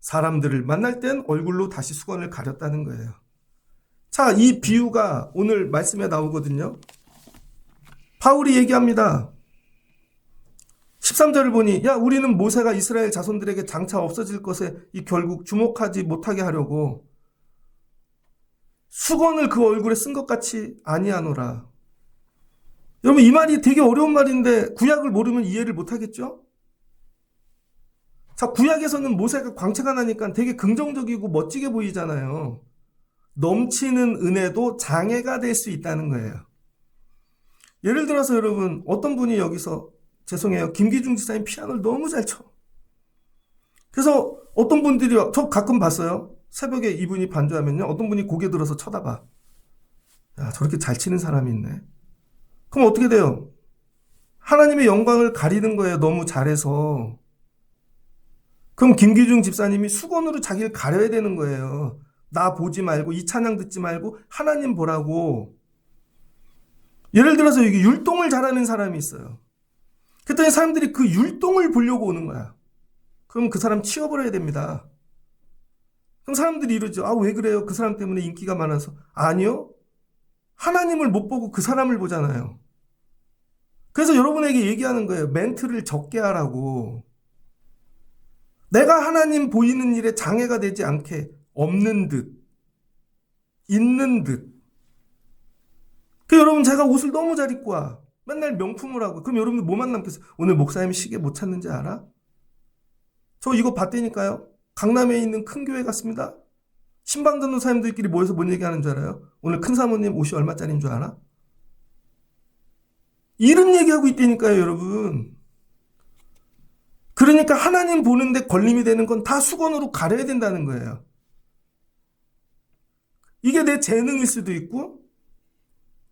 사람들을 만날 땐 얼굴로 다시 수건을 가렸다는 거예요. 자, 이 비유가 오늘 말씀에 나오거든요. 바울이 얘기합니다. 13절을 보니 야 우리는 모세가 이스라엘 자손들에게 장차 없어질 것에 이 결국 주목하지 못하게 하려고 수건을 그 얼굴에 쓴 것 같이 아니하노라. 여러분 이 말이 되게 어려운 말인데 구약을 모르면 이해를 못하겠죠? 자, 구약에서는 모세가 광채가 나니까 되게 긍정적이고 멋지게 보이잖아요. 넘치는 은혜도 장애가 될 수 있다는 거예요. 예를 들어서 여러분 어떤 분이 여기서 죄송해요. 김기중 지사님 피아노를 너무 잘 쳐. 그래서 어떤 분들이 저 가끔 봤어요. 새벽에 이분이 반주하면요. 어떤 분이 고개 들어서 쳐다봐. 야 저렇게 잘 치는 사람이 있네. 그럼 어떻게 돼요? 하나님의 영광을 가리는 거예요. 너무 잘해서. 그럼 김기중 집사님이 수건으로 자기를 가려야 되는 거예요. 나 보지 말고 이 찬양 듣지 말고 하나님 보라고. 예를 들어서 여기 율동을 잘하는 사람이 있어요. 그랬더니 사람들이 그 율동을 보려고 오는 거야. 그럼 그 사람 치워버려야 됩니다. 그럼 사람들이 이러죠. 아, 왜 그래요? 그 사람 때문에 인기가 많아서. 아니요. 하나님을 못 보고 그 사람을 보잖아요. 그래서 여러분에게 얘기하는 거예요. 멘트를 적게 하라고. 내가 하나님 보이는 일에 장애가 되지 않게 없는 듯, 있는 듯. 여러분 제가 옷을 너무 잘 입고 와. 맨날 명품을 하고. 그럼 여러분들 뭐만 남겠어요? 오늘 목사님 시계 못 찾는지 알아? 저 이거 봤다니까요. 강남에 있는 큰 교회 갔습니다. 신방 듣는 사람들끼리 모여서 뭔 얘기하는 줄 알아요? 오늘 큰 사모님 옷이 얼마짜리인 줄 알아? 이런 얘기하고 있다니까요, 여러분. 그러니까 하나님 보는데 걸림이 되는 건 다 수건으로 가려야 된다는 거예요. 이게 내 재능일 수도 있고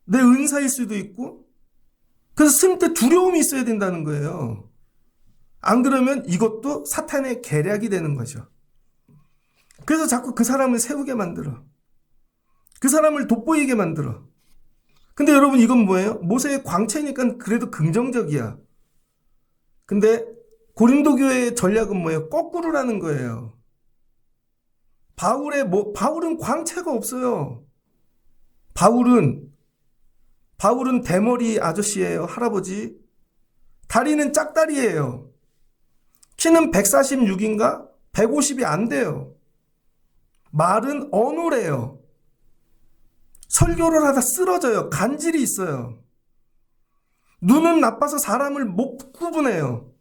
내 은사일 수도 있고 그래서 쓸 때 두려움이 있어야 된다는 거예요. 안 그러면 이것도 사탄의 계략이 되는 거죠. 그래서 자꾸 그 사람을 세우게 만들어. 그 사람을 돋보이게 만들어. 근데 여러분 이건 뭐예요? 모세의 광채니까 그래도 긍정적이야. 근데 고린도 교회의 전략은 뭐예요? 거꾸로라는 거예요. 바울은 광채가 없어요. 바울은 대머리 아저씨예요. 할아버지. 다리는 짝다리예요. 키는 146인가? 150이 안 돼요. 말은 어눌해요. 설교를 하다 쓰러져요. 간질이 있어요. 눈은 나빠서 사람을 못 구분해요.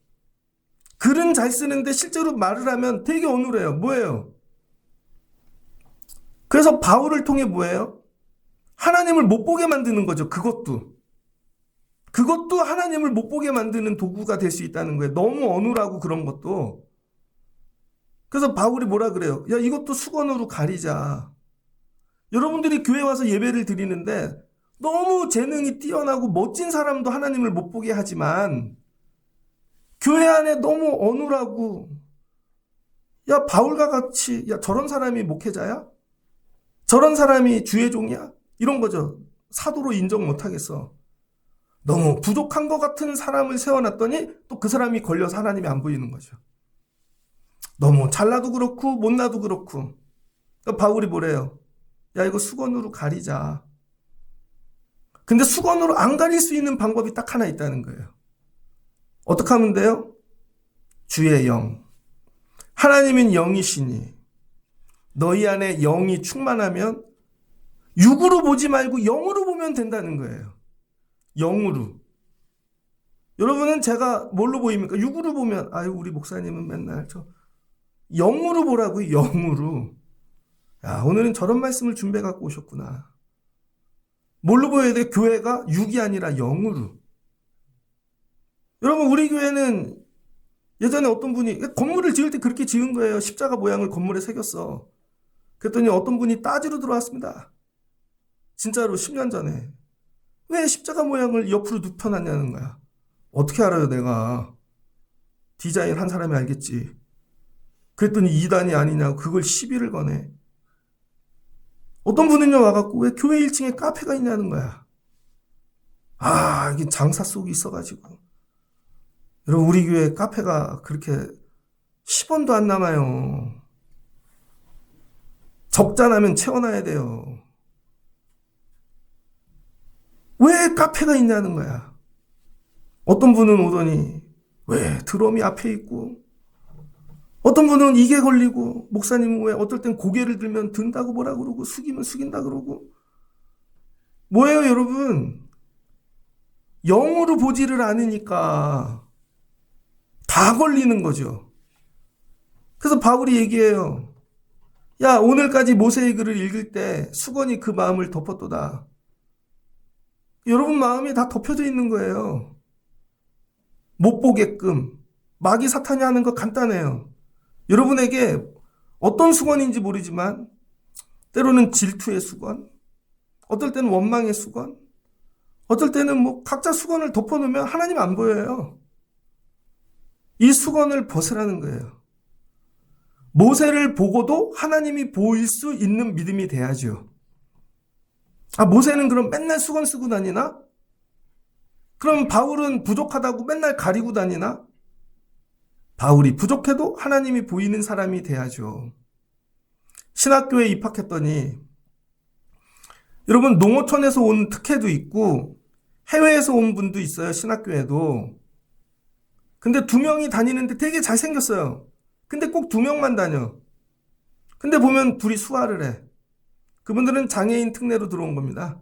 글은 잘 쓰는데 실제로 말을 하면 되게 어눌해요. 뭐예요? 그래서 바울을 통해 뭐예요? 하나님을 못 보게 만드는 거죠. 그것도 하나님을 못 보게 만드는 도구가 될 수 있다는 거예요. 너무 어눌하고 그런 것도. 그래서 바울이 뭐라 그래요? 야, 이것도 수건으로 가리자. 여러분들이 교회 와서 예배를 드리는데 너무 재능이 뛰어나고 멋진 사람도 하나님을 못 보게 하지만 교회 안에 너무 어눌하고 야, 바울과 같이 야, 저런 사람이 목회자야? 저런 사람이 주의 종이야? 이런 거죠. 사도로 인정 못하겠어. 너무 부족한 것 같은 사람을 세워놨더니 또 그 사람이 걸려서 하나님이 안 보이는 거죠. 너무 잘나도 그렇고 못나도 그렇고. 그러니까 바울이 뭐래요? 야, 이거 수건으로 가리자. 근데 수건으로 안 가릴 수 있는 방법이 딱 하나 있다는 거예요. 어떻게 하면 돼요? 주의 영. 하나님은 영이시니 너희 안에 영이 충만하면 육으로 보지 말고 영으로 보면 된다는 거예요. 영으로. 여러분은 제가 뭘로 보입니까? 육으로 보면 아유 우리 목사님은 맨날 저 영으로 보라고요. 영으로. 야, 오늘은 저런 말씀을 준비해 갖고 오셨구나. 뭘로 보여야 돼? 교회가 육이 아니라 영으로. 여러분 우리 교회는 예전에 어떤 분이 건물을 지을 때 그렇게 지은 거예요. 십자가 모양을 건물에 새겼어. 그랬더니 어떤 분이 따지러 들어왔습니다. 진짜로 10년 전에. 왜 십자가 모양을 옆으로 눕혀놨냐는 거야. 어떻게 알아요, 내가? 디자인 한 사람이 알겠지. 그랬더니 2단이 아니냐고 그걸 시비를 거네. 어떤 분은요 와갖고 왜 교회 1층에 카페가 있냐는 거야. 아, 이게 장사 속이 있어가지고. 여러분, 우리 교회 카페가 그렇게 10원도 안 남아요. 적자 나면 채워놔야 돼요. 왜 카페가 있냐는 거야. 어떤 분은 오더니 왜 드럼이 앞에 있고, 어떤 분은 이게 걸리고, 목사님은 왜 어떨 땐 고개를 들면 든다고 뭐라 그러고 숙이면 숙인다 그러고. 뭐예요, 여러분? 영으로 보지를 않으니까 다 걸리는 거죠. 그래서 바울이 얘기해요. 야, 오늘까지 모세의 글을 읽을 때 수건이 그 마음을 덮었도다. 여러분 마음이 다 덮여져 있는 거예요. 못 보게끔. 마귀 사탄이 하는 거 간단해요. 여러분에게 어떤 수건인지 모르지만 때로는 질투의 수건, 어떨 때는 원망의 수건, 어떨 때는 뭐 각자 수건을 덮어놓으면 하나님 안 보여요. 이 수건을 벗으라는 거예요. 모세를 보고도 하나님이 보일 수 있는 믿음이 돼야죠. 아, 모세는 그럼 맨날 수건 쓰고 다니나? 그럼 바울은 부족하다고 맨날 가리고 다니나? 바울이 부족해도 하나님이 보이는 사람이 돼야죠. 신학교에 입학했더니 여러분 농어촌에서 온 특혜도 있고 해외에서 온 분도 있어요. 신학교에도. 근데 2명이 다니는데 되게 잘생겼어요. 근데 꼭 2명만 다녀. 근데 보면 둘이 수화를 해. 그분들은 장애인 특례로 들어온 겁니다.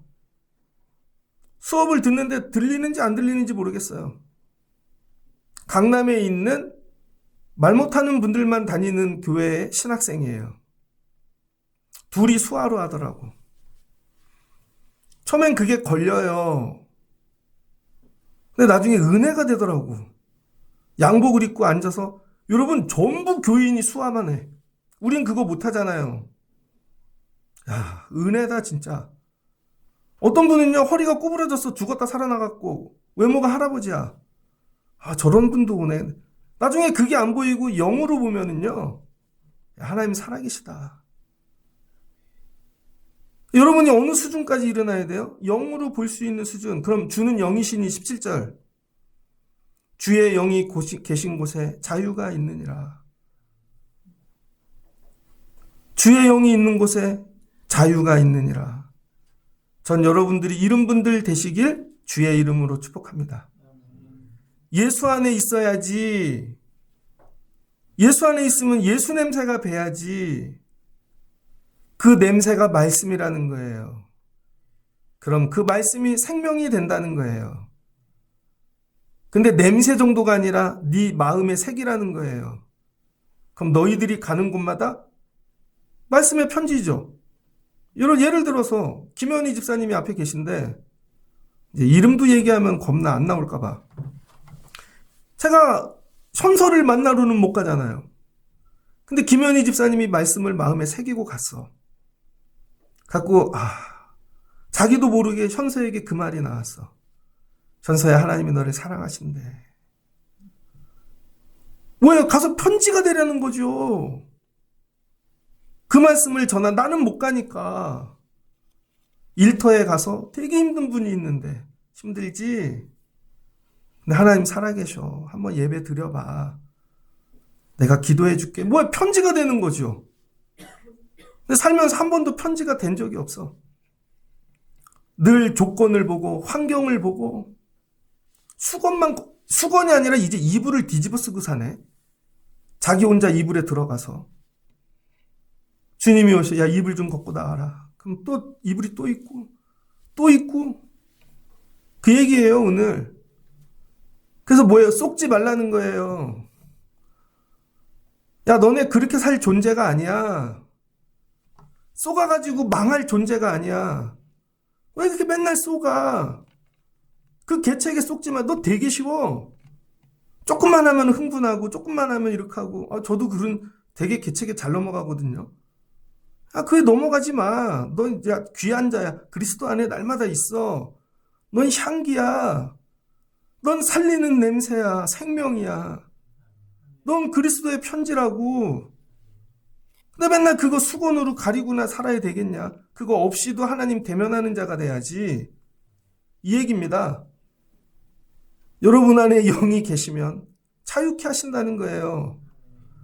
수업을 듣는데 들리는지 안 들리는지 모르겠어요. 강남에 있는 말 못하는 분들만 다니는 교회의 신학생이에요. 둘이 수화로 하더라고. 처음엔 그게 걸려요. 근데 나중에 은혜가 되더라고. 양복을 입고 앉아서 여러분 전부 교인이 수화만 해. 우린 그거 못하잖아요. 야, 은혜다 진짜. 어떤 분은요 허리가 구부러져서 죽었다 살아나갔고 외모가 할아버지야. 아, 저런 분도 오네. 나중에 그게 안 보이고 영으로 보면은요 하나님 살아계시다. 여러분이 어느 수준까지 일어나야 돼요? 영으로 볼 수 있는 수준. 그럼 주는 영이시니 17절. 주의 영이 계신 곳에 자유가 있느니라. 주의 영이 있는 곳에 자유가 있느니라. 전 여러분들이 이런 분들 되시길 주의 이름으로 축복합니다. 예수 안에 있어야지. 예수 안에 있으면 예수 냄새가 배야지. 그 냄새가 말씀이라는 거예요. 그럼 그 말씀이 생명이 된다는 거예요. 근데 냄새 정도가 아니라 네 마음의 색이라는 거예요. 그럼 너희들이 가는 곳마다 말씀의 편지죠. 예를 들어서 김현희 집사님이 앞에 계신데 이제 이름도 얘기하면 겁나 안 나올까 봐. 제가 현서를 만나러는 못 가잖아요. 근데 김현희 집사님이 말씀을 마음에 새기고 갔어. 갖고 자기도 모르게 현서에게 그 말이 나왔어. 현서야, 하나님이 너를 사랑하신대. 왜? 가서 편지가 되려는 거죠. 그 말씀을 전한 나는 못 가니까. 일터에 가서 되게 힘든 분이 있는데 힘들지? 근데 하나님 살아계셔. 한번 예배 드려봐. 내가 기도해 줄게. 뭐야, 편지가 되는 거죠. 근데 살면서 한 번도 편지가 된 적이 없어. 늘 조건을 보고 환경을 보고 수건이 아니라 이제 이불을 뒤집어 쓰고 사네. 자기 혼자 이불에 들어가서 주님이 오셔. 야, 이불 좀 걷고 나와라. 그럼 또 이불이 또 있고 또 있고. 그 얘기예요 오늘. 그래서 뭐예요? 속지 말라는 거예요. 야, 너네 그렇게 살 존재가 아니야. 쏘가가지고 망할 존재가 아니야. 왜 그렇게 맨날 쏘가? 그 개책에 쏙지 마. 너 되게 쉬워. 조금만 하면 흥분하고 조금만 하면 이렇게 하고. 저도 그런 되게 개책에 잘 넘어가거든요. 그게 넘어가지 마. 너 이제 귀한 자야. 그리스도 안에 날마다 있어. 넌 향기야. 넌 살리는 냄새야. 생명이야. 넌 그리스도의 편지라고. 근데 맨날 그거 수건으로 가리고나 살아야 되겠냐? 그거 없이도 하나님 대면하는 자가 돼야지. 이 얘기입니다. 여러분 안에 영이 계시면 자유케 하신다는 거예요.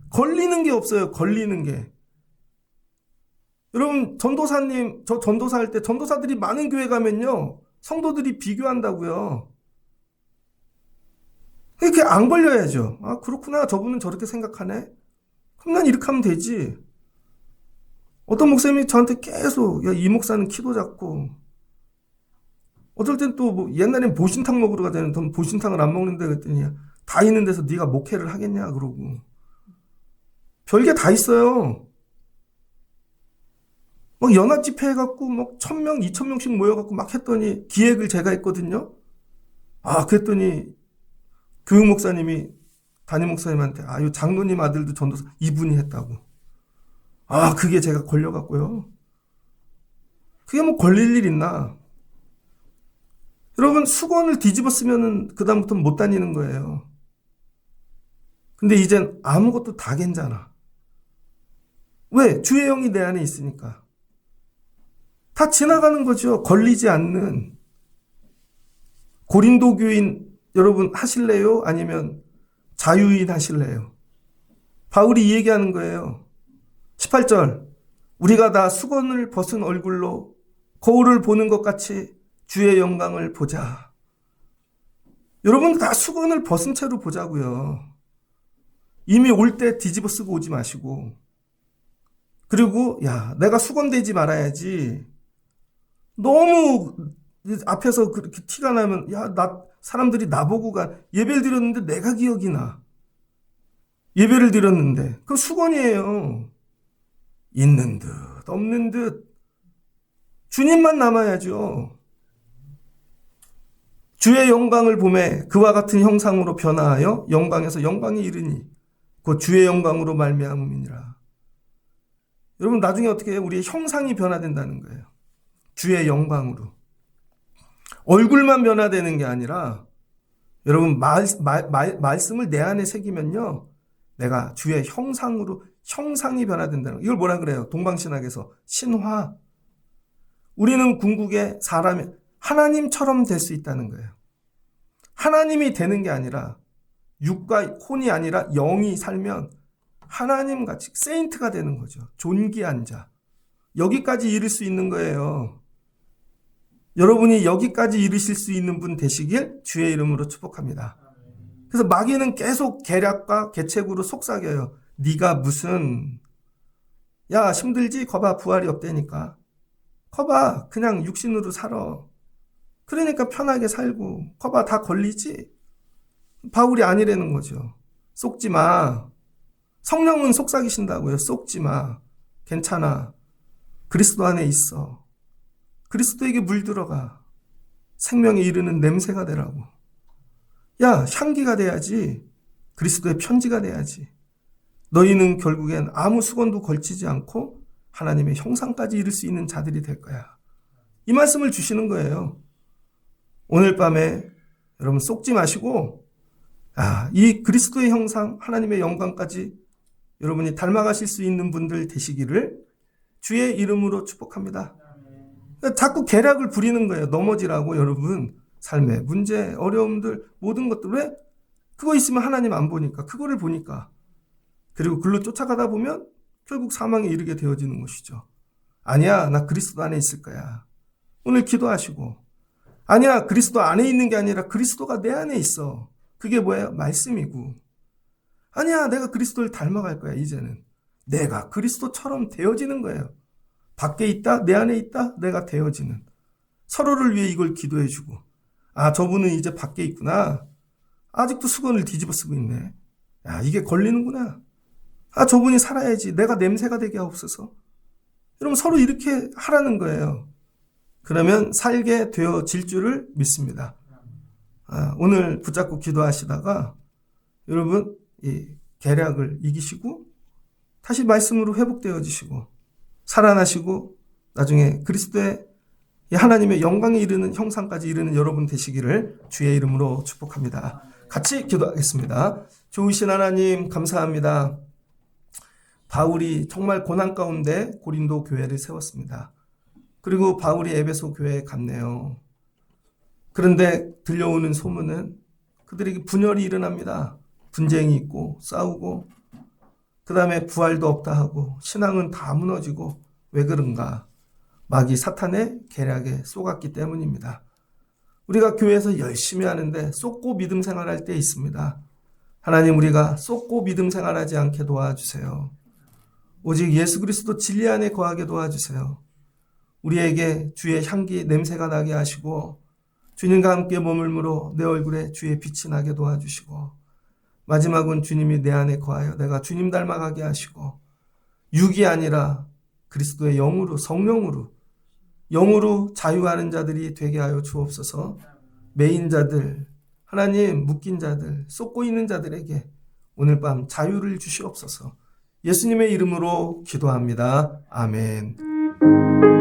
걸리는 게 없어요. 걸리는 게. 여러분 전도사님, 저 전도사 할 때 전도사들이 많은 교회 가면요. 성도들이 비교한다고요. 이렇게 안 걸려야죠. 아, 그렇구나. 저분은 저렇게 생각하네. 그럼 난 이렇게 하면 되지. 어떤 목사님이 저한테 계속, 야, 이 목사는 키도 작고, 어떨 땐 또 뭐 옛날엔 보신탕 먹으러 가자는 돈 보신탕을 안 먹는다 그랬더니 다 있는 데서 네가 목회를 하겠냐 그러고. 별게 다 있어요. 막 연합 집회 해갖고 막 1,000명, 2,000명씩 모여갖고 막 했더니 기획을 제가 했거든요. 아, 그랬더니 교육 목사님이 담임 목사님한테 요 장로님 아들도 전도사 이분이 했다고. 아, 그게 제가 걸려갖고요. 그게 뭐 걸릴 일 있나? 여러분 수건을 뒤집어 쓰면은 그다음부터는 못 다니는 거예요. 근데 이젠 아무것도 다 괜찮아. 왜? 주의 영이 내 안에 있으니까. 다 지나가는 거죠. 걸리지 않는. 고린도 교인 여러분 하실래요? 아니면 자유인 하실래요? 바울이 이 얘기하는 거예요. 18절. 우리가 다 수건을 벗은 얼굴로 거울을 보는 것 같이 주의 영광을 보자. 여러분 다 수건을 벗은 채로 보자고요. 이미 올 때 뒤집어 쓰고 오지 마시고. 그리고 야, 내가 수건되지 말아야지. 너무 앞에서 그렇게 티가 나면 야, 사람들이 나보고 예배를 드렸는데 내가 기억이 나. 예배를 드렸는데 그 수건이에요. 있는 듯 없는 듯 주님만 남아야죠. 주의 영광을 보매 그와 같은 형상으로 변화하여 영광에서 영광이 이르니 곧 주의 영광으로 말미암음이니라. 여러분 나중에 어떻게 해요? 우리의 형상이 변화된다는 거예요. 주의 영광으로. 얼굴만 변화되는 게 아니라 여러분 말씀을 내 안에 새기면요. 내가 주의 형상으로 형상이 변화된다는 거예요. 이걸 뭐라 그래요? 동방신학에서 신화. 우리는 궁극의 사람이 하나님처럼 될 수 있다는 거예요. 하나님이 되는 게 아니라 육과 혼이 아니라 영이 살면 하나님같이 세인트가 되는 거죠. 존귀한 자. 여기까지 이룰 수 있는 거예요. 여러분이 여기까지 이르실 수 있는 분 되시길 주의 이름으로 축복합니다. 그래서 마귀는 계속 계략과 계책으로 속삭여요. 네가 무슨 야 힘들지? 거봐 부활이 없다니까. 거봐 그냥 육신으로 살아. 그러니까 편하게 살고 거봐 다 걸리지? 바울이 아니라는 거죠. 속지 마. 성령은 속삭이신다고요. 속지 마. 괜찮아. 그리스도 안에 있어. 그리스도에게 물들어가. 생명에 이르는 냄새가 되라고. 야, 향기가 돼야지. 그리스도의 편지가 돼야지. 너희는 결국엔 아무 수건도 걸치지 않고 하나님의 형상까지 이룰 수 있는 자들이 될 거야. 이 말씀을 주시는 거예요. 오늘 밤에 여러분 속지 마시고 이 그리스도의 형상, 하나님의 영광까지 여러분이 닮아가실 수 있는 분들 되시기를 주의 이름으로 축복합니다. 자꾸 계략을 부리는 거예요. 넘어지라고 여러분. 삶의 문제, 어려움들, 모든 것들. 왜? 그거 있으면 하나님 안 보니까. 그거를 보니까. 그리고 글로 쫓아가다 보면 결국 사망에 이르게 되어지는 것이죠. 아니야, 나 그리스도 안에 있을 거야. 오늘 기도하시고. 아니야, 그리스도 안에 있는 게 아니라 그리스도가 내 안에 있어. 그게 뭐예요? 말씀이고. 아니야, 내가 그리스도를 닮아갈 거야, 이제는. 내가 그리스도처럼 되어지는 거예요. 밖에 있다, 내 안에 있다, 내가 되어지는. 서로를 위해 이걸 기도해주고. 저분은 이제 밖에 있구나. 아직도 수건을 뒤집어 쓰고 있네. 이게 걸리는구나. 저분이 살아야지. 내가 냄새가 되게 하옵소서. 여러분 서로 이렇게 하라는 거예요. 그러면 살게 되어질 줄을 믿습니다. 오늘 붙잡고 기도하시다가 여러분 이 계략을 이기시고 다시 말씀으로 회복되어지시고 살아나시고 나중에 그리스도의 이 하나님의 영광에 이르는 형상까지 이르는 여러분 되시기를 주의 이름으로 축복합니다. 같이 기도하겠습니다. 좋으신 하나님 감사합니다. 바울이 정말 고난 가운데 고린도 교회를 세웠습니다. 그리고 바울이 에베소 교회에 갔네요. 그런데 들려오는 소문은 그들에게 분열이 일어납니다. 분쟁이 있고 싸우고 그 다음에 부활도 없다 하고 신앙은 다 무너지고 왜 그런가? 마귀 사탄의 계략에 속았기 때문입니다. 우리가 교회에서 열심히 하는데 쏟고 믿음 생활할 때 있습니다. 하나님 우리가 쏟고 믿음 생활하지 않게 도와주세요. 오직 예수 그리스도 진리 안에 거하게 도와주세요. 우리에게 주의 향기 냄새가 나게 하시고 주님과 함께 머물므로 내 얼굴에 주의 빛이 나게 도와주시고 마지막은 주님이 내 안에 거하여 내가 주님 닮아가게 하시고 육이 아니라 그리스도의 영으로 성령으로 영으로 자유하는 자들이 되게 하여 주옵소서. 매인 자들 하나님 묶인 자들 쏟고 있는 자들에게 오늘 밤 자유를 주시옵소서. 예수님의 이름으로 기도합니다. 아멘.